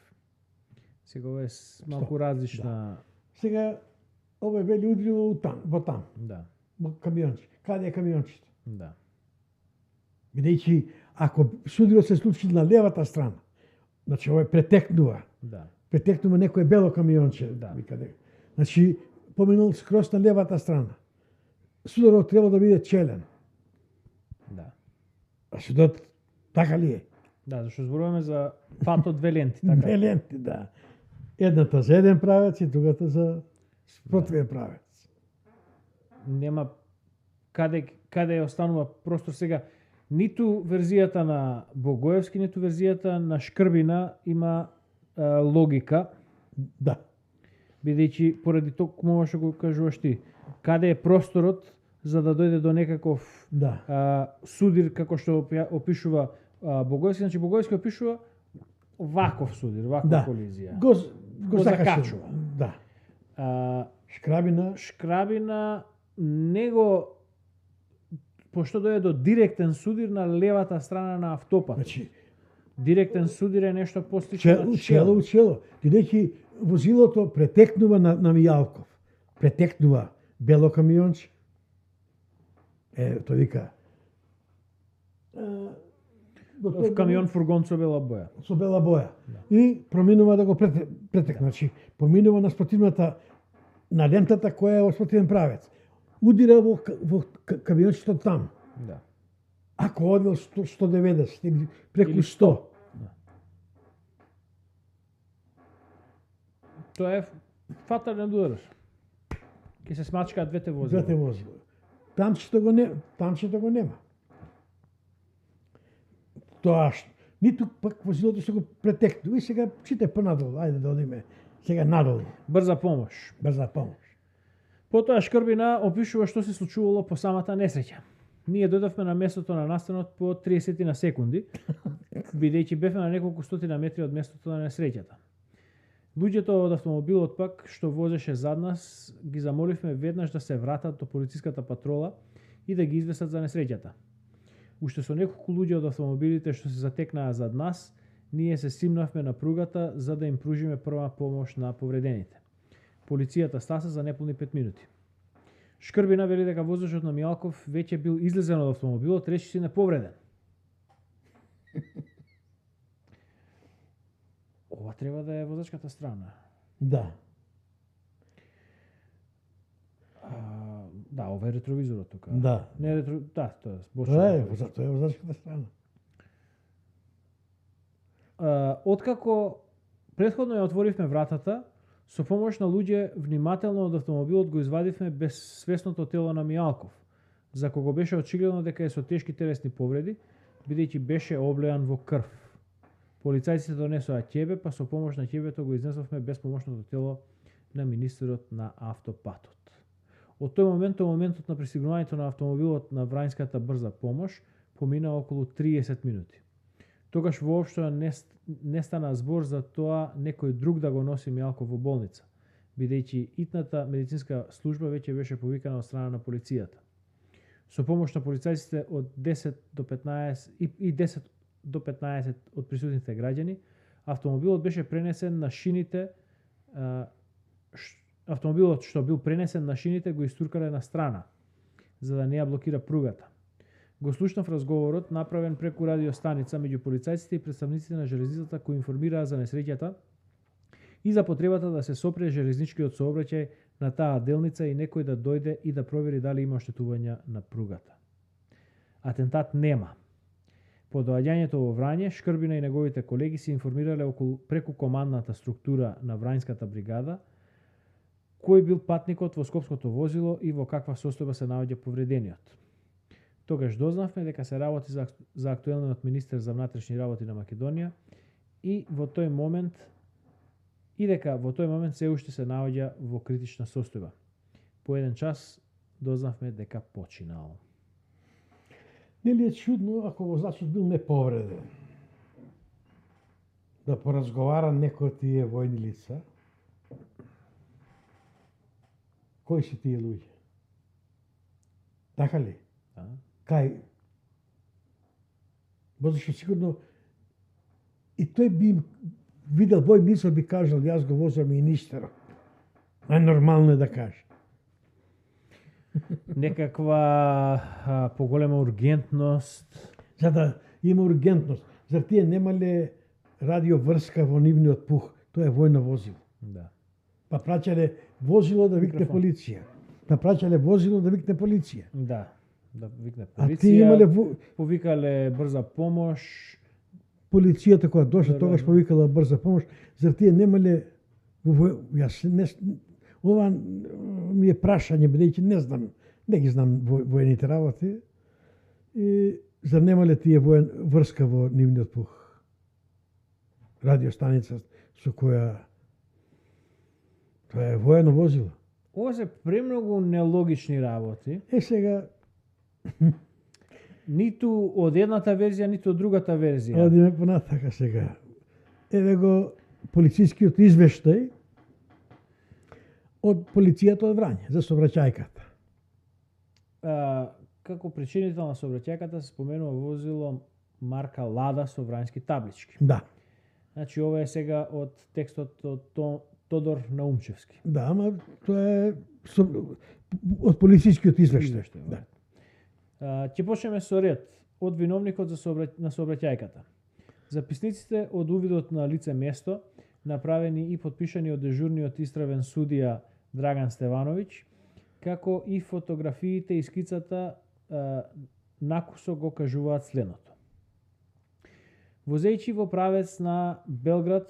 Сега ова е малку различна... Сега, ова е вели удрило во там, Да, во камионче. Каде е камиончето? да. Бидејќи, ако судирот се случи на левата страна, значи ова претекнува. Да. Претекнува некое бело камионче. Да. Викаде. Значи, поминал скроз на левата страна. сударот треба да биде челен. Да. А судот така ли е? Да, зашто зборуваме за патот две ленти, така. Две ленти, да. Едната за еден правец и другата за спротивен правец. Нема каде останува простор сега. Ниту верзијата на Богоевски, ниту верзијата на Шкрбина има логика, Да. бидејќи поради тоа што го кажуваш ти, каде е просторот за да дојде до некаков Да. судир како што опишува Богоевски, значи Богоевски опишува ваков судир, ваква Да. колизија. Го закачува. Да. А, Шкрабина, Шкрабина него пошто дојде до директен судир на левата страна на автопат. значи, Директен судир е нешто послично на чело, чело. Бидејќи возилото претекнува на Мијалков. Претекнува бело камионче. Тој вика. В камион фургон со бела боја. Со бела боја. И проминува да го претекне. Значи, поминува на спротивната, на лентата која е во спротивен правец. Удира во камиончето там. Да. Ако одел 190 или преку 100. Тоа е фатален удар. Ке се смачкаат двете возила. Двете возила. Тамчето го нема. Тоа ниту пак возилото што го претекнува и сега читай понадолу, ајде да одиме сега надолу, Брза помош. брза помош. Потоа Шкрбина опишува што се случувало по самата несреќа. Ние дојдовме на местото на настанот по 30 на секунди, бидејќи бевме на неколку стотина метри од местото на несреќата. Луѓето од автомобилот пак, што возеше зад нас, ги замоливме веднаш да се вратат до полициската патрола и да ги известат за несреќата. Уште со неколку луѓе од автомобилите што се затекнаа зад нас, ние се симнавме на пругата за да им пружиме прва помош на повредените. Полицијата стаса за неполни 5 минути. Шкрбина вели дека возачот на Мијалков веќе бил излезен од автомобилот, речиси неповреден. Ова треба да е возачката страна. Да. Да, ова е ретровизорот тука. Да. Не ретро... Да, тоа е. Тоа е возачката страна. Откако претходно ја отворивме вратата, со помош на луѓе внимателно од автомобилот го извадивме безсвесното тело на Мијалков, за кого беше очигледно дека е со тешки телесни повреди, бидејќи беше облеан во крв. Полицајците донесоа ќебе, па со помош на ќебето го изнесовме безпомошното тело на министерот на автопатот. Од тој момент до моментот на пристигнувањето на автомобилот на Врањската брза помош помина околу 30 минути. Тогаш воопшто не стана збор за тоа некој друг да го носи Мијалков во болница, бидејќи итната медицинска служба веќе беше повикана од страна на полицијата. Со помош на полицајците од 10 до 15 и 10 до 15 од присутните граѓани, автомобилот беше пренесен на шините. Автомобилот што бил пренесен на шините го истуркале на страна, за да не ја блокира пругата. Го слушнав разговорот направен преку радиостаница меѓу полицајците и представниците на железницата кои информираа за несреќата и за потребата да се сопре железничкиот сообраќај на таа делница и некој да дојде и да провери дали има оштетувања на пругата. Атентат нема. По доаѓањето во Врање, Шкрбина и неговите колеги се информирале преку командната структура на Врањската бригада кој бил патникот во скопското возило и во каква состојба се наоѓа повредениот. Тогаш дознавме дека се работи за актуелниот министер за внатрешни работи на Македонија и дека во тој момент се уште се наоѓа во критична состојба. По еден час дознавме дека починал. Нели е чудно ако возачот бил неповреден? Да поразговара некој од тие војни лица? Кои се тие луѓе? Така ли? Да. Кај? Зашто сигурно и тој би видел бој мисел би кажал јас го возам министерот. Најнормално е да каже. Некаква поголема ургентност. За да има ургентност. Зар тие немале радиоврска во нивниот пух? Тоа е војно возило. Да. Па праќале возило да викне Микрофон. полиција. Напраќале возило да викне полиција. Да викне А полиција. ти имале повикале брза помош. Полицијата кога дошла Да, тогаш да. повикала брза помош, зар тие немале јас не ова ми е прашање бидејќи не знам, не ги знам воените работи. И зар немале тие врска во нивниот пух? Радиостаница со која тоа е воено возило. Ова се премногу нелогични работи. Сега Ниту од едната верзија, ниту од другата верзија. одиме понатака сега. Еве го полицискиот извештај од полицијата од Врање за сообраќајката. Како причинител на сообраќајката се споменува возило марка Лада со врањски таблички. Да, Значи ова е сега од текстот од Тодор Наумчевски. да, ама тоа е од полицискиот извештај. Извештај, Да. Ќе почнеме со ред од виновникот на сообраќајката. Записниците од увидот на лице место, направени и подпишани од дежурниот истравен судија Драган Стевановиќ, како и фотографиите и скицата накусо го кажуваат следното. Возејќи во правец на Белград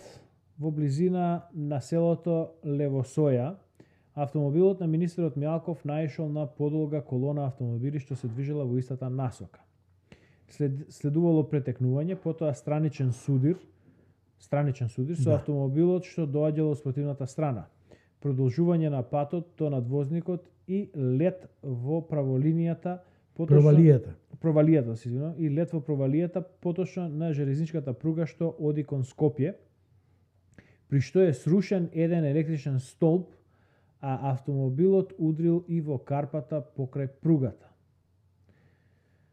во близина на селото Левосоја, автомобилот на министерот Мјалков наишол на подолга колона автомобили што се движела во истата насока. Следувало претекнување, потоа страничен судир со автомобилот што доаѓало од спротивната страна, продолжување на патот до надвозникот и лет во провалијата, и лет во провалијата поточно на железничката пруга што оди кон Скопје, при што е срушен еден електричен столб, а автомобилот удрил и во карпата покрај пругата.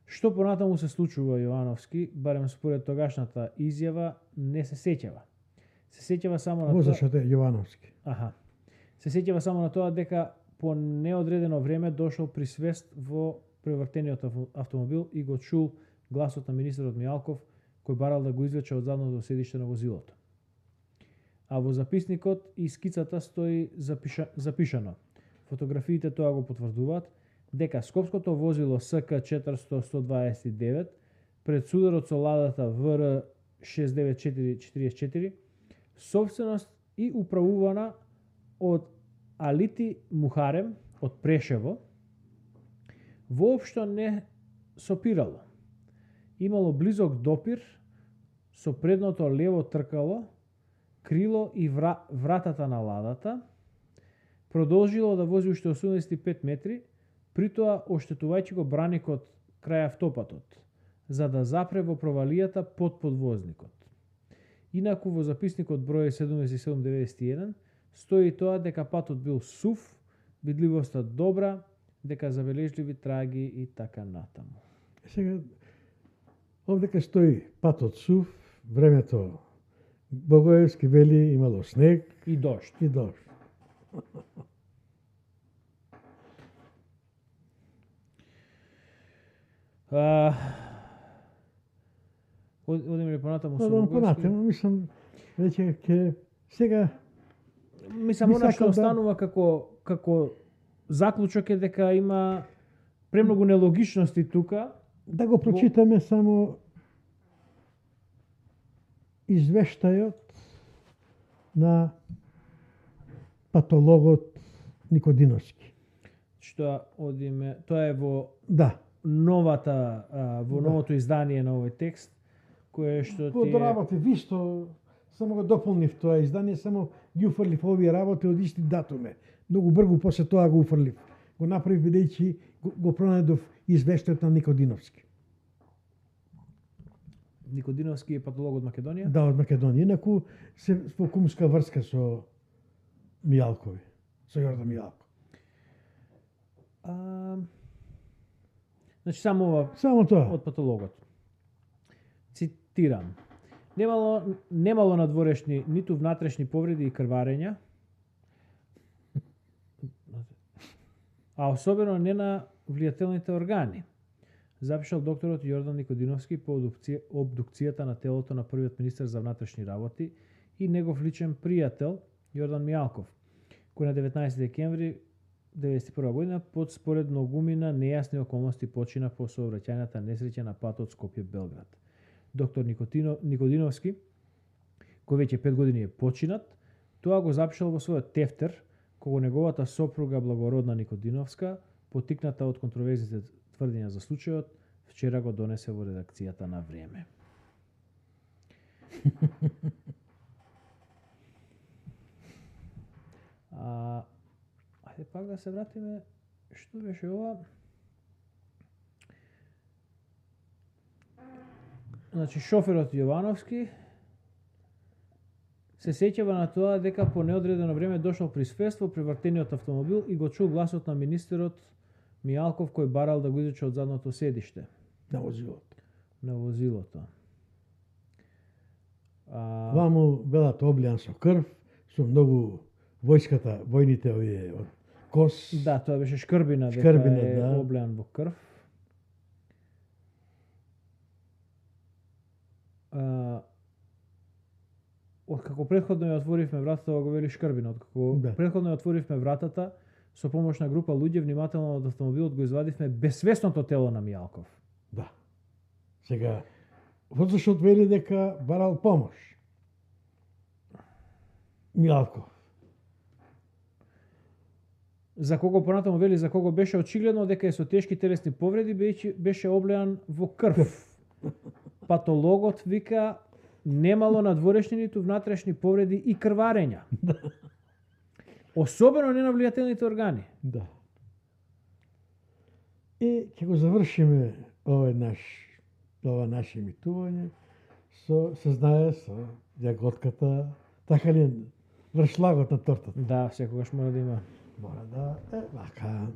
Што понатаму се случува, Јовановски, барем според тогашната изјава, не се сеќава. Се сеќава само на Возачот е Јовановски. Се сеќава само на тоа дека по неодредено време дошол при свест во превртениот автомобил и го чул гласот на министерот Мијалков, кој барал да го извлече од задното седиште на возилото. А во записникот и скицата стои запишано. Фотографиите тоа го потврдуваат, дека скопското возило СК 400-129 пред сударот со ладата ВР 69444 собственост и управувана од Алити Мухарем од Прешево, воопшто не сопирало. Имало близок допир со предното лево тркало, крило и вратата на ладата, продолжило да вози уште 85 метри, притоа оштетувајќи го браникот крај автопатот, за да запре во провалијата под подвозникот. Инаку во записникот број 7791 стои тоа дека патот бил сув, видливоста добра, дека забележливи траги и така натаму. Сега, овдека стои патот сув, времето Богоевски вели имало снег И дожд. и дожд. Одиме ли понатаму со Одам Богоевски? понатаму, мислам, веќе ќе сега Мислам, би она што сакал да- останува како заклучок е дека има премногу нелогичности тука. да го прочитаме само извештајот на патологот Никодиновски. Што одиме, тоа е во Да, новата во новото издание на овој текст, кое што го ти доработи висто, само го дополнив тоа издание, само ги уфрлив овие работи од исти датуме. Многу брзо после тоа го уфрлив. Го направив бидејќи го пронајдов извештајот на Никодиновски. Никодиновски е патолог од Македонија. Да, од Македонија. Инаку се во кумска врска со Мијалкови, со Јордан Мијалков. Значи само ова Само тоа. од патологот. Цитирам. Немало надворешни, ниту внатрешни повреди и крварења, а особено не на влијателните органи, запишал докторот Јордан Никодиновски по обдукцијата на телото на првиот министер за внатрешни работи и негов личен пријател Јордан Мијалков, кој на 19 декември 1991 година под според многумина нејасни околности почина по сообраќајната несреќа на патот Скопје-Белград. Доктор Никодиновски, кој веќе 5 години е починат, тоа го запишал во својот тефтер, кога неговата сопруга Благородна Никодиновска, потикната од контроверзните тврдења за случајот, вчера го донесе во редакцијата на Време. Ајде пак да се вратиме, што беше ова? Значи, шоферот Јовановски се сеќава на тоа дека по неодредено време дошол при свест во привртениот автомобил и го чул гласот на министерот Мијалков кој барал да го извлече од задното седиште На возилото. на возилото. Ваму белата облијан со крв, со многу војните овие од кос. Да, тоа беше шкрбина, дека Шкрбина, е да. облеан во крв. Откако претходно ја отворивме вратата, ова го вели шкрбина, откако Да. претходно ја отворивме вратата, со помош на група луѓе внимателно од автомобилот го извадивме безсвесното тело на Мијалков. Да. Сега, возрашот вели дека барал помош. Мијалков. За кого понатаму вели за кого беше очигледно дека е со тешки телесни повреди, беше облеан во крв. Патологот вика немало надворешни ниту внатрешни повреди и крварења. Особено не на влијателните органи. Да. И ќе го завршиме ова наше имитување се знае со јаготката, така ли вршлагот на тортата. Да, секогаш мора да има. Мора да вака.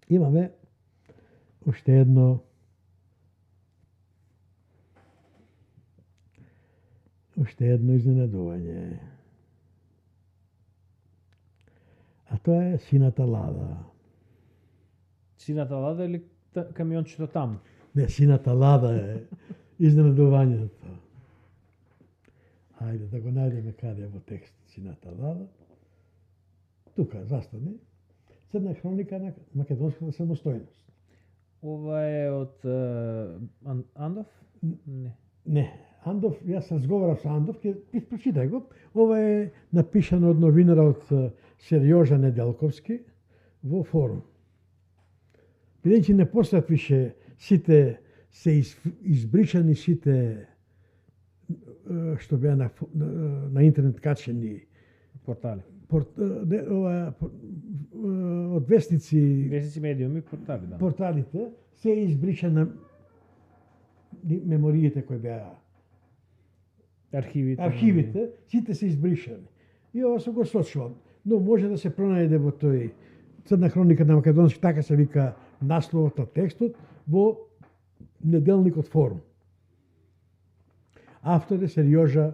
Имаме уште едно изненадување. А тоа е сината лада. Сината лада или камиончето таму? Не, сината лада е изненадувањето. Ајде да го најдеме каде е во текст сината лада. Тука, застани. Црна хроника на македонската самостојност. Ова е од Андов? Не. Не, Андов, јас разговарав со Андов, ќе прочитај го. Ова е напишано од новинара од Серјожа Неделковски во форум. Бидејќи не постојат више сите се избричани сите што беа на интернет качени Портали. Од вестници, Вестници, медиуми, портали, да. порталите, се избричана мемориите кои беа архивите, сите се избришани. И ова се го сочувам. Но може да се пронајде во тој Црна хроника на македонски, така се вика насловот на текстот, во неделникот Форум. Автор е Серјожа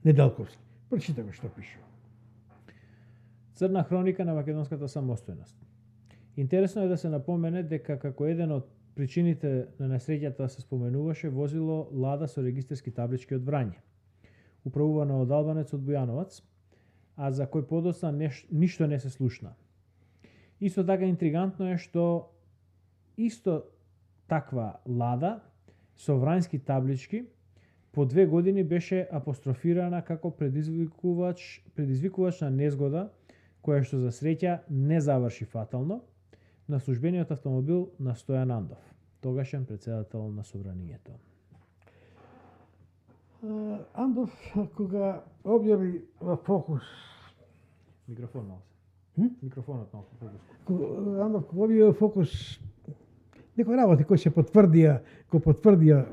Неделковски. Прочитаме што пише. Црна хроника на македонската самостојност. Интересно е да се напомене дека како еден од причините на несреќата се споменуваше возило Лада со регистерски таблички од Врање, управувано од албанец од Бујановац, а за кој подоцна ништо не се слушна. Исто така интригантно е што исто таква Лада со врањски таблички по 2 години беше апострофирана како предизвикувач на незгода која што за среќа не заврши фатално на службениот автомобил на Стојан Андов, тогашен председател на собранието. Андов, кога објави во Фокус, Микрофон малку. Микрофонот малку фокус. Андов кога објави во Фокус некои работи кои се потврдија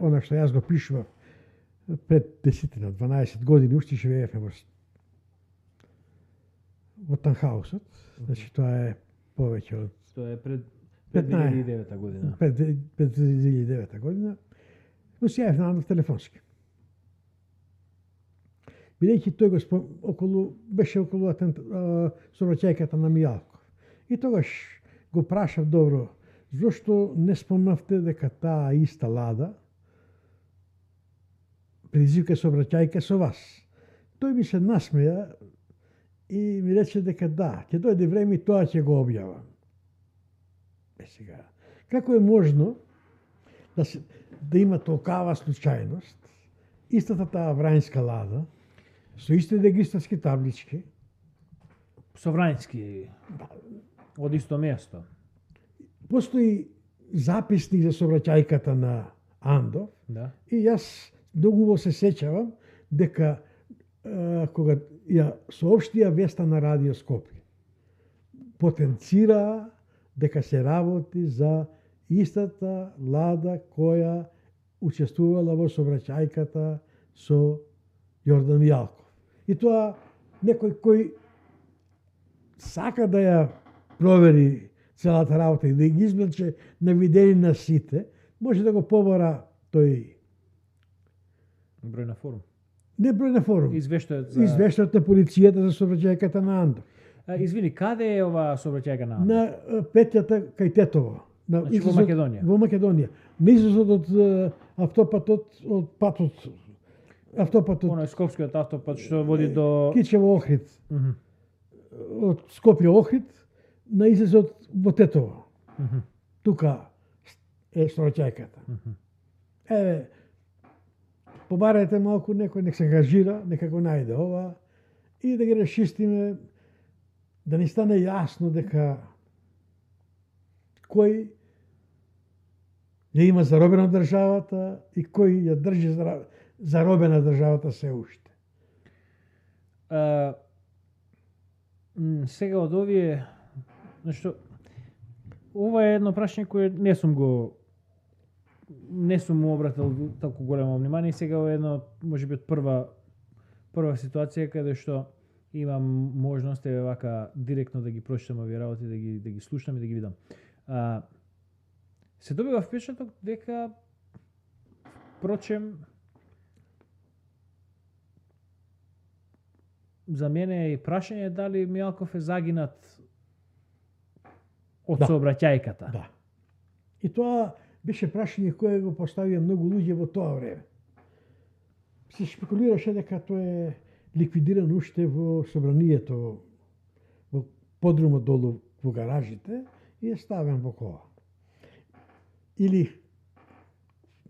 она што јас го пишував пред 10-12 години, уште живеевме во Танхаусот, значи тоа е повеќе од Тоа е пред 2009 година. Пред 2009 година, го сејав на Андов телефонски. Бидејќи тој беше околу сообраќајката на Мијалков. И тогаш го прашав добро, зошто не спомнавте дека таа иста Лада предизвика сообраќајка со вас? Тој ми се насмеја И ми рече дека да, ќе дојде време и тоа ќе го објавам. Сега, како е можно да има толкава случајност, истата таа Врањска лада, со исти регистарски таблички, Со Врањски, од исто место. постои записник за сообраќајката на Андов, Да. и јас многу се сеќавам дека кога ја соопштија веста на Радио Скопје, потенцираа дека се работи за истата лада која учествувала во сообраќајката со Јордан Мијалков. И тоа некој кој сака да ја провери целата работа и да ги извлече на видење на сите, може да го побара тој Број на форум. не број на форум. Извештајот за... Извештајот на полицијата за сообраќајката на Андов. Извини, каде е оваа сообраќајка на Андов? На петјата кај Тетово. На Значи, во излазот- Македонија. Во Македонија. На излазот од автопатот, од патот, автопатот Оној скопскиот автопат што води до... Кичево Охрид, Мгм. од Скопје Охрид, на излазот во Тетово. Мгм. Тука е сообраќајката. Мгм. Еве, побарајте малку некој, нека се ангажира, нека го најде ова и да ги расчистиме, да ни стане јасно дека кој ја има заробена државата и кој ја држи заробена државата се уште. Сега од овие, нешто, ова е едно прашање кое не сум му обратил толку големо внимание и сега е едно, можеби од прва ситуација каде што имам можност еве вака директно да ги прочитам овие работи, да ги слушам и да ги видам. Се добива впечаток дека впрочем за мене е и прашање дали Мијалков е загинат од Да. сообраќајката. Да. И тоа беше прашање кое го поставија многу луѓе во тоа време. Се шпекулираше дека тој е ликвидиран уште во собранието, во подрумот долу во гаражите и е ставен во кола. Или,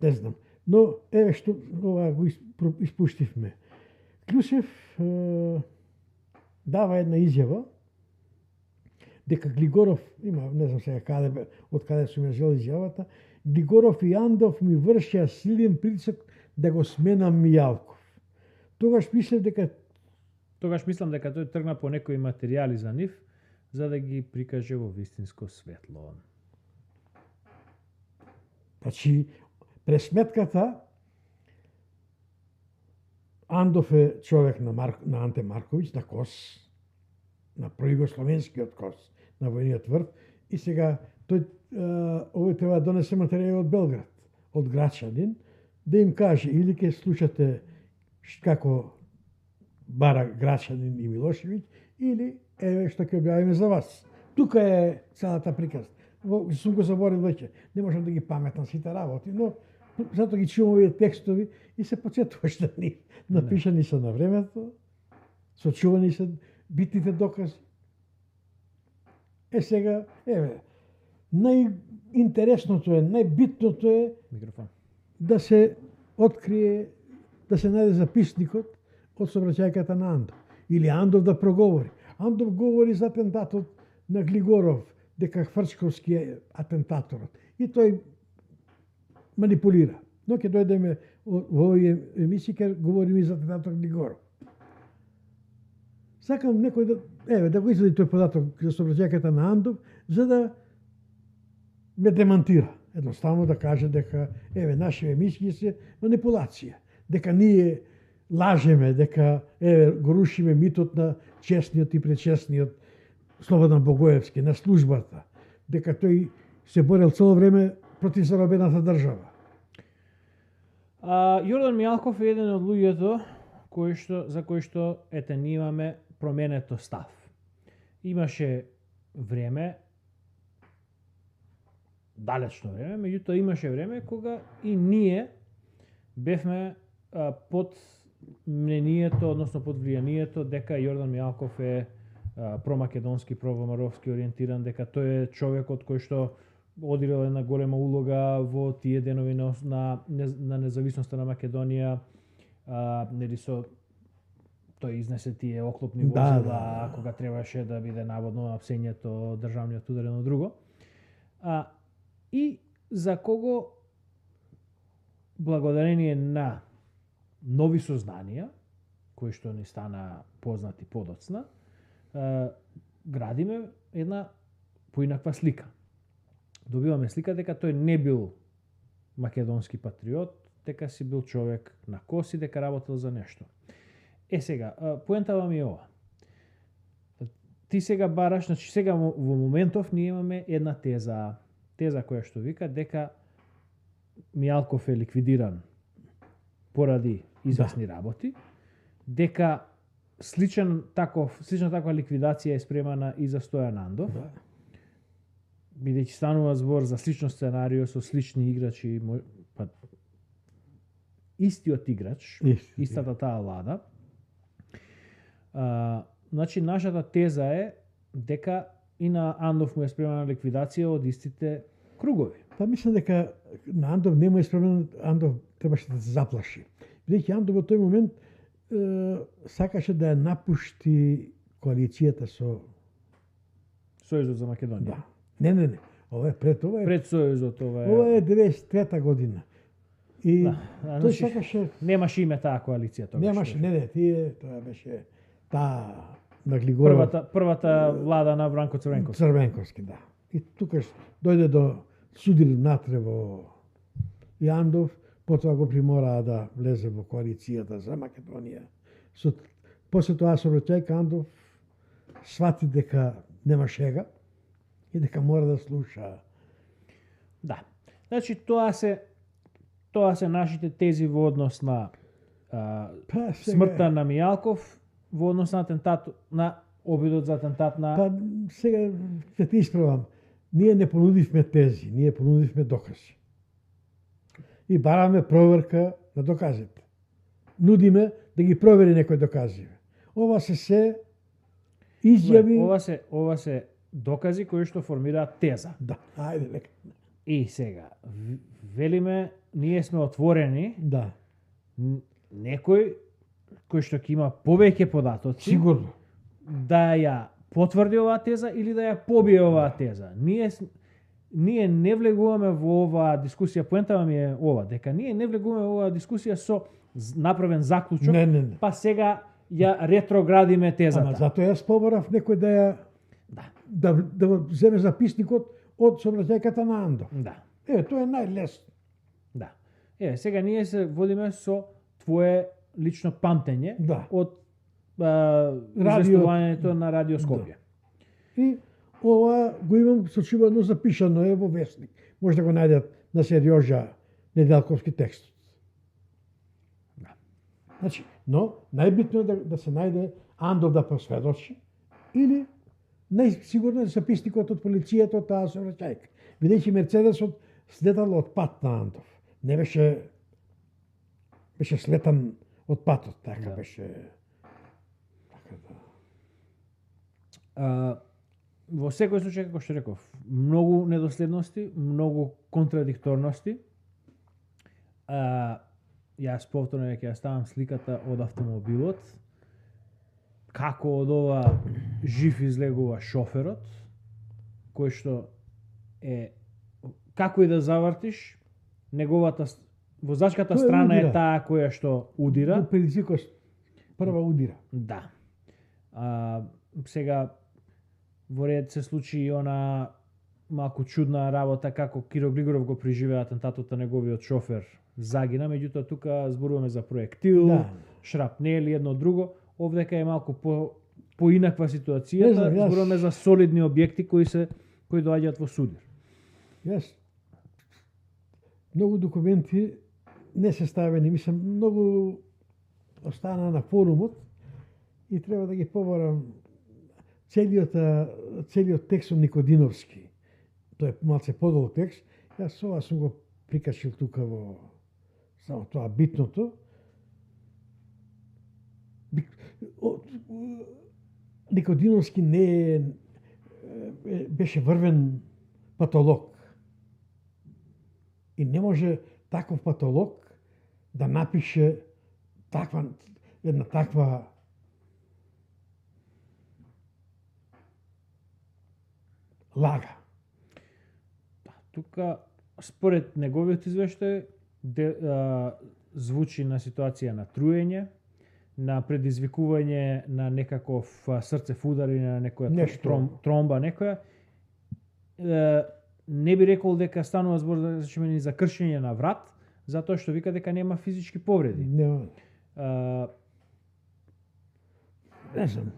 не знам, но еве што ова го испуштивме. Клюсев дава една изјава дека Глигоров, има, не знам сега каде, од каде сум ја взел изјавата, Глигоров и Андов ми вршеа силен притисок да го сменам Мијалков. Тогаш мислев дека Тогаш мислам дека тој тргна по некои материјали за нив, за да ги прикаже во вистинско светло. Значи, през сметката, Андов е човек на Анте Марковиќ, на КОС, на пројугословенскиот КОС, на војниот врв, и сега тој овој треба да донесе материјал од Белград, од грачанин, да им каже или ќе слушате како бара грачанин и Милошевиќ, или еве што ќе објавиме за вас. Тука е целата приказна. Сум го заборил веќе, не можам да ги паметам сите работи, но затоа ги чувам овие текстови и се подсетуваш на нив. Напишани се на времето, сочувани се битните докази. Сега, еве, најинтересното е, најбитното е Микрофон. да се открие, да се најде записникот од сообраќајката на Андов. Или Андов да проговори. Андов говори за атентатот на Глигоров, дека Хврчковски е атентаторот. И тој манипулира. Но ќе дојдеме во овие емисии, ќе говориме и за атентатот Глигоров. Сакам некој да го извади тој податок за сообраќајката на Андов, за да ме демантира. Едноставно да каже дека нашите емисии се манипулација, дека ние лажеме, дека го рушиме митот на честниот и пречестниот Слободан Богоевски, на службата, дека тој се борел цело време против заробената држава. Јордан Мијалков е еден од луѓето за кои што ние имаме променето став. Имаше време, далечно време, меѓутоа имаше време кога и ние бевме под мнението, односно под влијанието дека Јордан Мијалков е промакедонски, провомаровски ориентиран, дека тој е човекот кој што одиграл една голема улога во тие денови на независноста на Македонија, нели со тој изнесе тие оклопни возила, кога требаше да биде наводно апсењето државниот удар едно друго. И за кого благодарение на нови сознанија, кои што ни стана познати подоцна, градиме една поинаква слика. Добиваме слика дека тој не бил македонски патриот, дека си бил човек на коси, дека работел за нешто. Сега, поентава ми е ова. Ти сега бараш, значи сега во моментов ние имаме една теза која што вика дека Мијалков е ликвидиран поради известни работи, дека слична таква ликвидација е спремана и за Стојан Андов, бидејќи станува збор за слично сценарио со слични играчи, истиот играч, истата таа лада. Значи, нашата теза е дека и на Андов му е спремена ликвидација од истите кругови. Па мислам дека на Андов не му е спремен, Андов требаше да се заплаши. Бидејќи Андов во тој момент сакаше да ја напушти коалицијата со Сојузот за Македонија. Да. Не. Ова е пред Сојузот, ова е. Ова е 93-та година. И тој значи, сакаше немаше име таа коалиција тогаш. Немаше, тоа беше таа на Глигоров. Првата влада на Бранко Црвенковски. Црвенковски, да. И тука дојде до судир натре во Андов, потоа го примораа да влезе во коалицијата за Македонија. После тоа Собраќајка Андов свати дека нема шега и дека мора да слуша. Да. Значи тоа се нашите тези во однос на смртта на Мијалков, во однос на атентат, на обидот за атентат на... Па сега ќе ти исправам. Ние не понудивме тези, ние понудивме докази. И бараме проверка на доказите. Нудиме да ги провери некој докази. Ова се изјави... Ова се докази кои што формираат теза. Да, ајде нека. И сега, велиме, ние сме отворени. Да. Некој кој што ќе има повеќе податоци, Сигурно. да ја потврди оваа теза или да ја побие оваа теза. Ние не влегуваме во оваа дискусија, поентава ми е ова, дека ние не влегуваме во оваа дискусија со направен заклучок, Не. па сега ја ретроградиме тезата. Ама затоа јас поборав некој да ја да го земе записникот од Собраќајката на Андов. Да. Тоа е најлесно. Да. Сега ние се водиме со твое лично памтење од известувањето на Радио Скопје. Да. И ова го имам сочувано запишано е во весник. Може да го најдат на Серјожа Неделковски текст. Да. Значи, но најбитно е да се најде Андов да посведочи или најсигурно е записникот од полицијата од таа Собраќајка. Бидејќи Мерцедесот слетал од пат на Андов. Не беше слетан од патот, така беше. Така да. Во секој случај, како што реков, многу недоследности, многу контрадикторности. Јас повторно ќе ја ставам сликата од автомобилот, како од ова жив излегува шоферот, кој што е, како и да завртиш, неговата возачката страна е таа која што удира. Предизвикаш прва удира. Да. Сега во ред се случи и она малку чудна работа како Киро Глигоров го преживеа атентатот на неговиот шофер загина, меѓутоа тука зборуваме за проектил, шрапнели, едно друго. Овдека е малку поинаква ситуацијата, зборуваме за солидни објекти кои доаѓаат во судир. Јас многу документи не се ставени, мислам, многу остана на форумот и треба да ги поборам целиот текст од Никодиновски. Тоа е малце подолг текст. Јас ова сум го прикачил тука во само тоа битното. Никодимовски беше врвен патолог. И не може таков патолог да напише една таква лага. Тука, според неговиот извештај, звучи на ситуација на труење, на предизвикување на некаков срцев удар или на некоја тромба некоја. Не би рекол дека станува збор за кршење на врат, затоа што вика дека нема физички повреди. Нема. Не знам.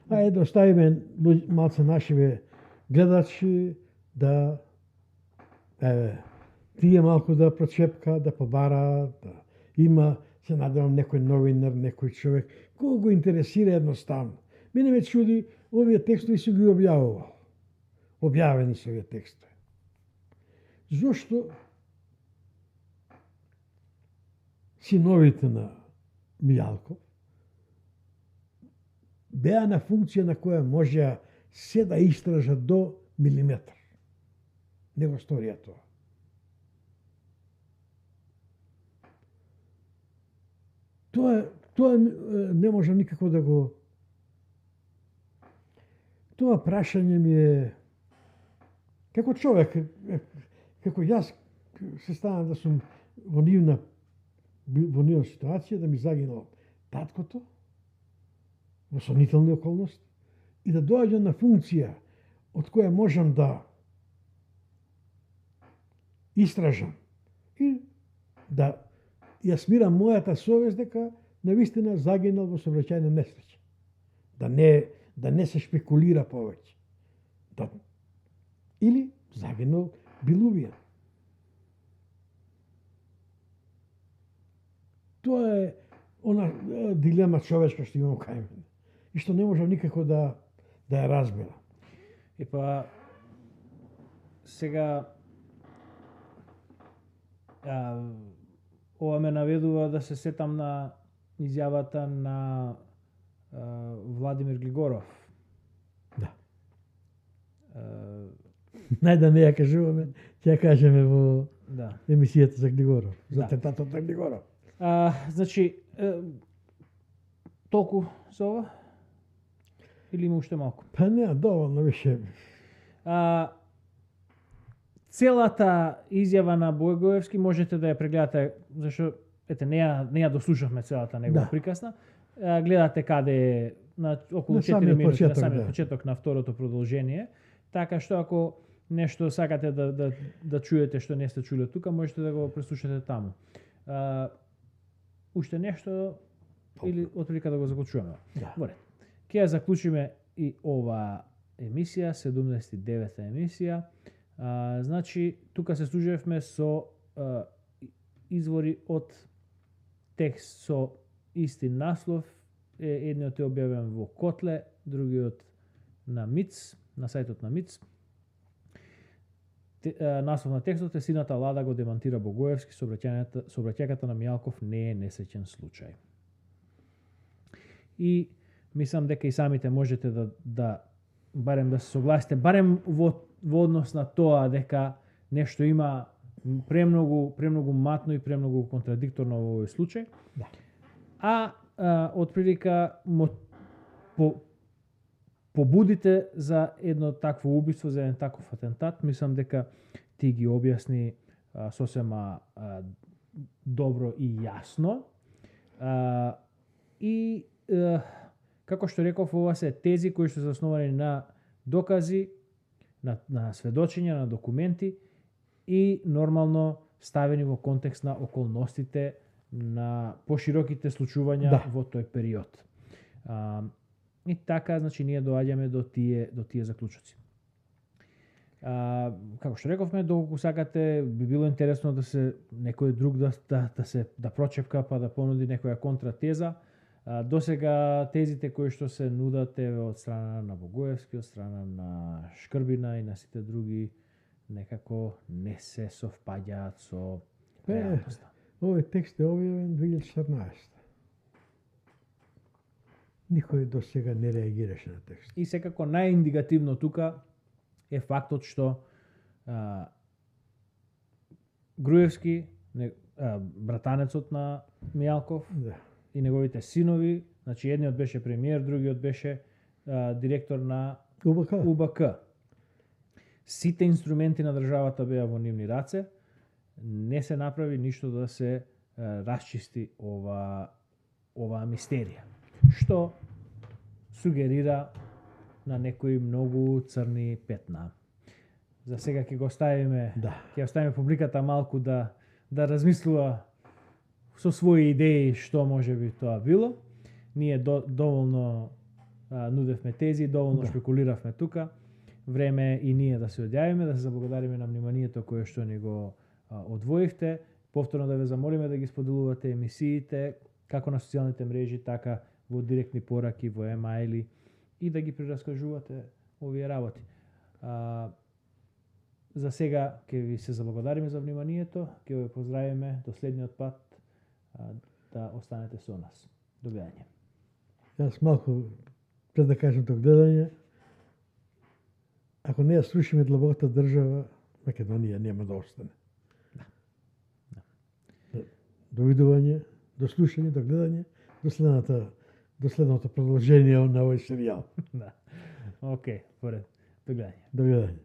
Ајде да оставиме малце нашиве гледачи да тие малку да прочепка, да побара, да има, се надевам, некој новинар, некој човек, кој го интересира едноставно. Мене ме чуди, овие текстови се ги објавувал. Објавени се овие текстови. Зошто синовите на Мијалков беа на функција на која можеа се да истражат до милиметар. Не го сторија тоа. Тоа не можам никако да го... Тоа прашање ми е... Како човек, како јас се станам да сум во нивна ситуација, да ми загинал таткото, во сомнителни околности, и да доаѓам на функција од која можам да истражам и да ја смирам мојата совест дека навистина загинал во сообраќајна несреќа. Да не се шпекулира повеќе. Или загинал бил убиен. Тоа е она дилема човечка што имам кај мене. И што не можам никако да ја разберам. И па сега ова ме наведува да се сетам на изјавата на Владимир Глигоров. Да. Најде да не ја кажуваме, ќе ја кажеме во емисијата за Глигоров, за атентатот на Глигоров. Значи, толку за ова? Или има уште малку? Па не, доволно више. Целата изјава на Богоевски можете да ја прегледате, зашто не ја дослушавме целата негова прикасна. Гледате каде е на околу 4 минути на самиот почеток на второто продолжение, така што ако нешто сакате да чуете што не сте чуле тука, можете да го преслушате таму. Уште нешто или отприлика да го заклучуваме? Во ред. Ќе ја заклучиме и ова емисија, 79-та емисија. Значи, тука се служевме со извори од текст со исти наслов. Едниот е објавен во Котле, другиот на МИЦ, на сајтот на МИЦ. Наслов на текстот е "Сината лада го демантира Богоевски, сообраќајката на Мијалков не е несреќен случај". И мислам дека и самите можете да барем да се согласите, барем во однос на тоа дека нешто има премногу матно и премногу контрадикторно во овој случај. Да. Отприлика побудите за едно такво убиство, за еден таков атентат, мислам дека ти ги објасни сосема добро и јасно. И како што реков, ова се тези кои што се основани на докази, на сведочења, на документи и нормално ставени во контекст на околностите на пошироките случувања во тој период. И така, значи, ние доаѓаме до тие заклучоци. Како што рековме, доколку сакате, би било интересно да се некој друг да прочепка па да понуди некоја контратеза. Досега тезите кои што се нудат од страна на Богоевски, од страна на Шкрбина и на сите други некако не се совпаѓаат со реалноста. Овој текст е објавен 2014. Никој до сега не реагираше на текст. И секако најиндикативно тука е фактот што Груевски, братанецот на Мијалков Да. и неговите синови, значи едниот беше премиер, другиот беше директор на УБК. УБК. Сите инструменти на државата беа во нивни раце, не се направи ништо да се расчисти оваа мистерија, што сугерира на некои многу црни петна. За сега ќе го оставиме, Да. ќе оставиме публиката малку да размислува со своји идеи што може би тоа било. Ние доволно нудевме тези, доволно шпекулиравме тука. Време е и ние да се одјавиме, да се заблагодариме на вниманието кое што ни го одвоивте. Повторно да ве замолиме да ги споделувате емисиите, како на социјалните мрежи, така во директни пораки, во емајли и да ги прераскажувате овие работи. За сега ќе ви се заблагодариме за вниманието, ќе ве поздравиме до следниот пат да останете со нас. До гледање. Јас малку пред да кажем до гледање, ако не ја слушаме длабоката држава, Македонија нема да остане. До видување, до слушање, до гледање, до следното продолжение на овој серијал. Да. Океј, поред. До гледање. До гледање.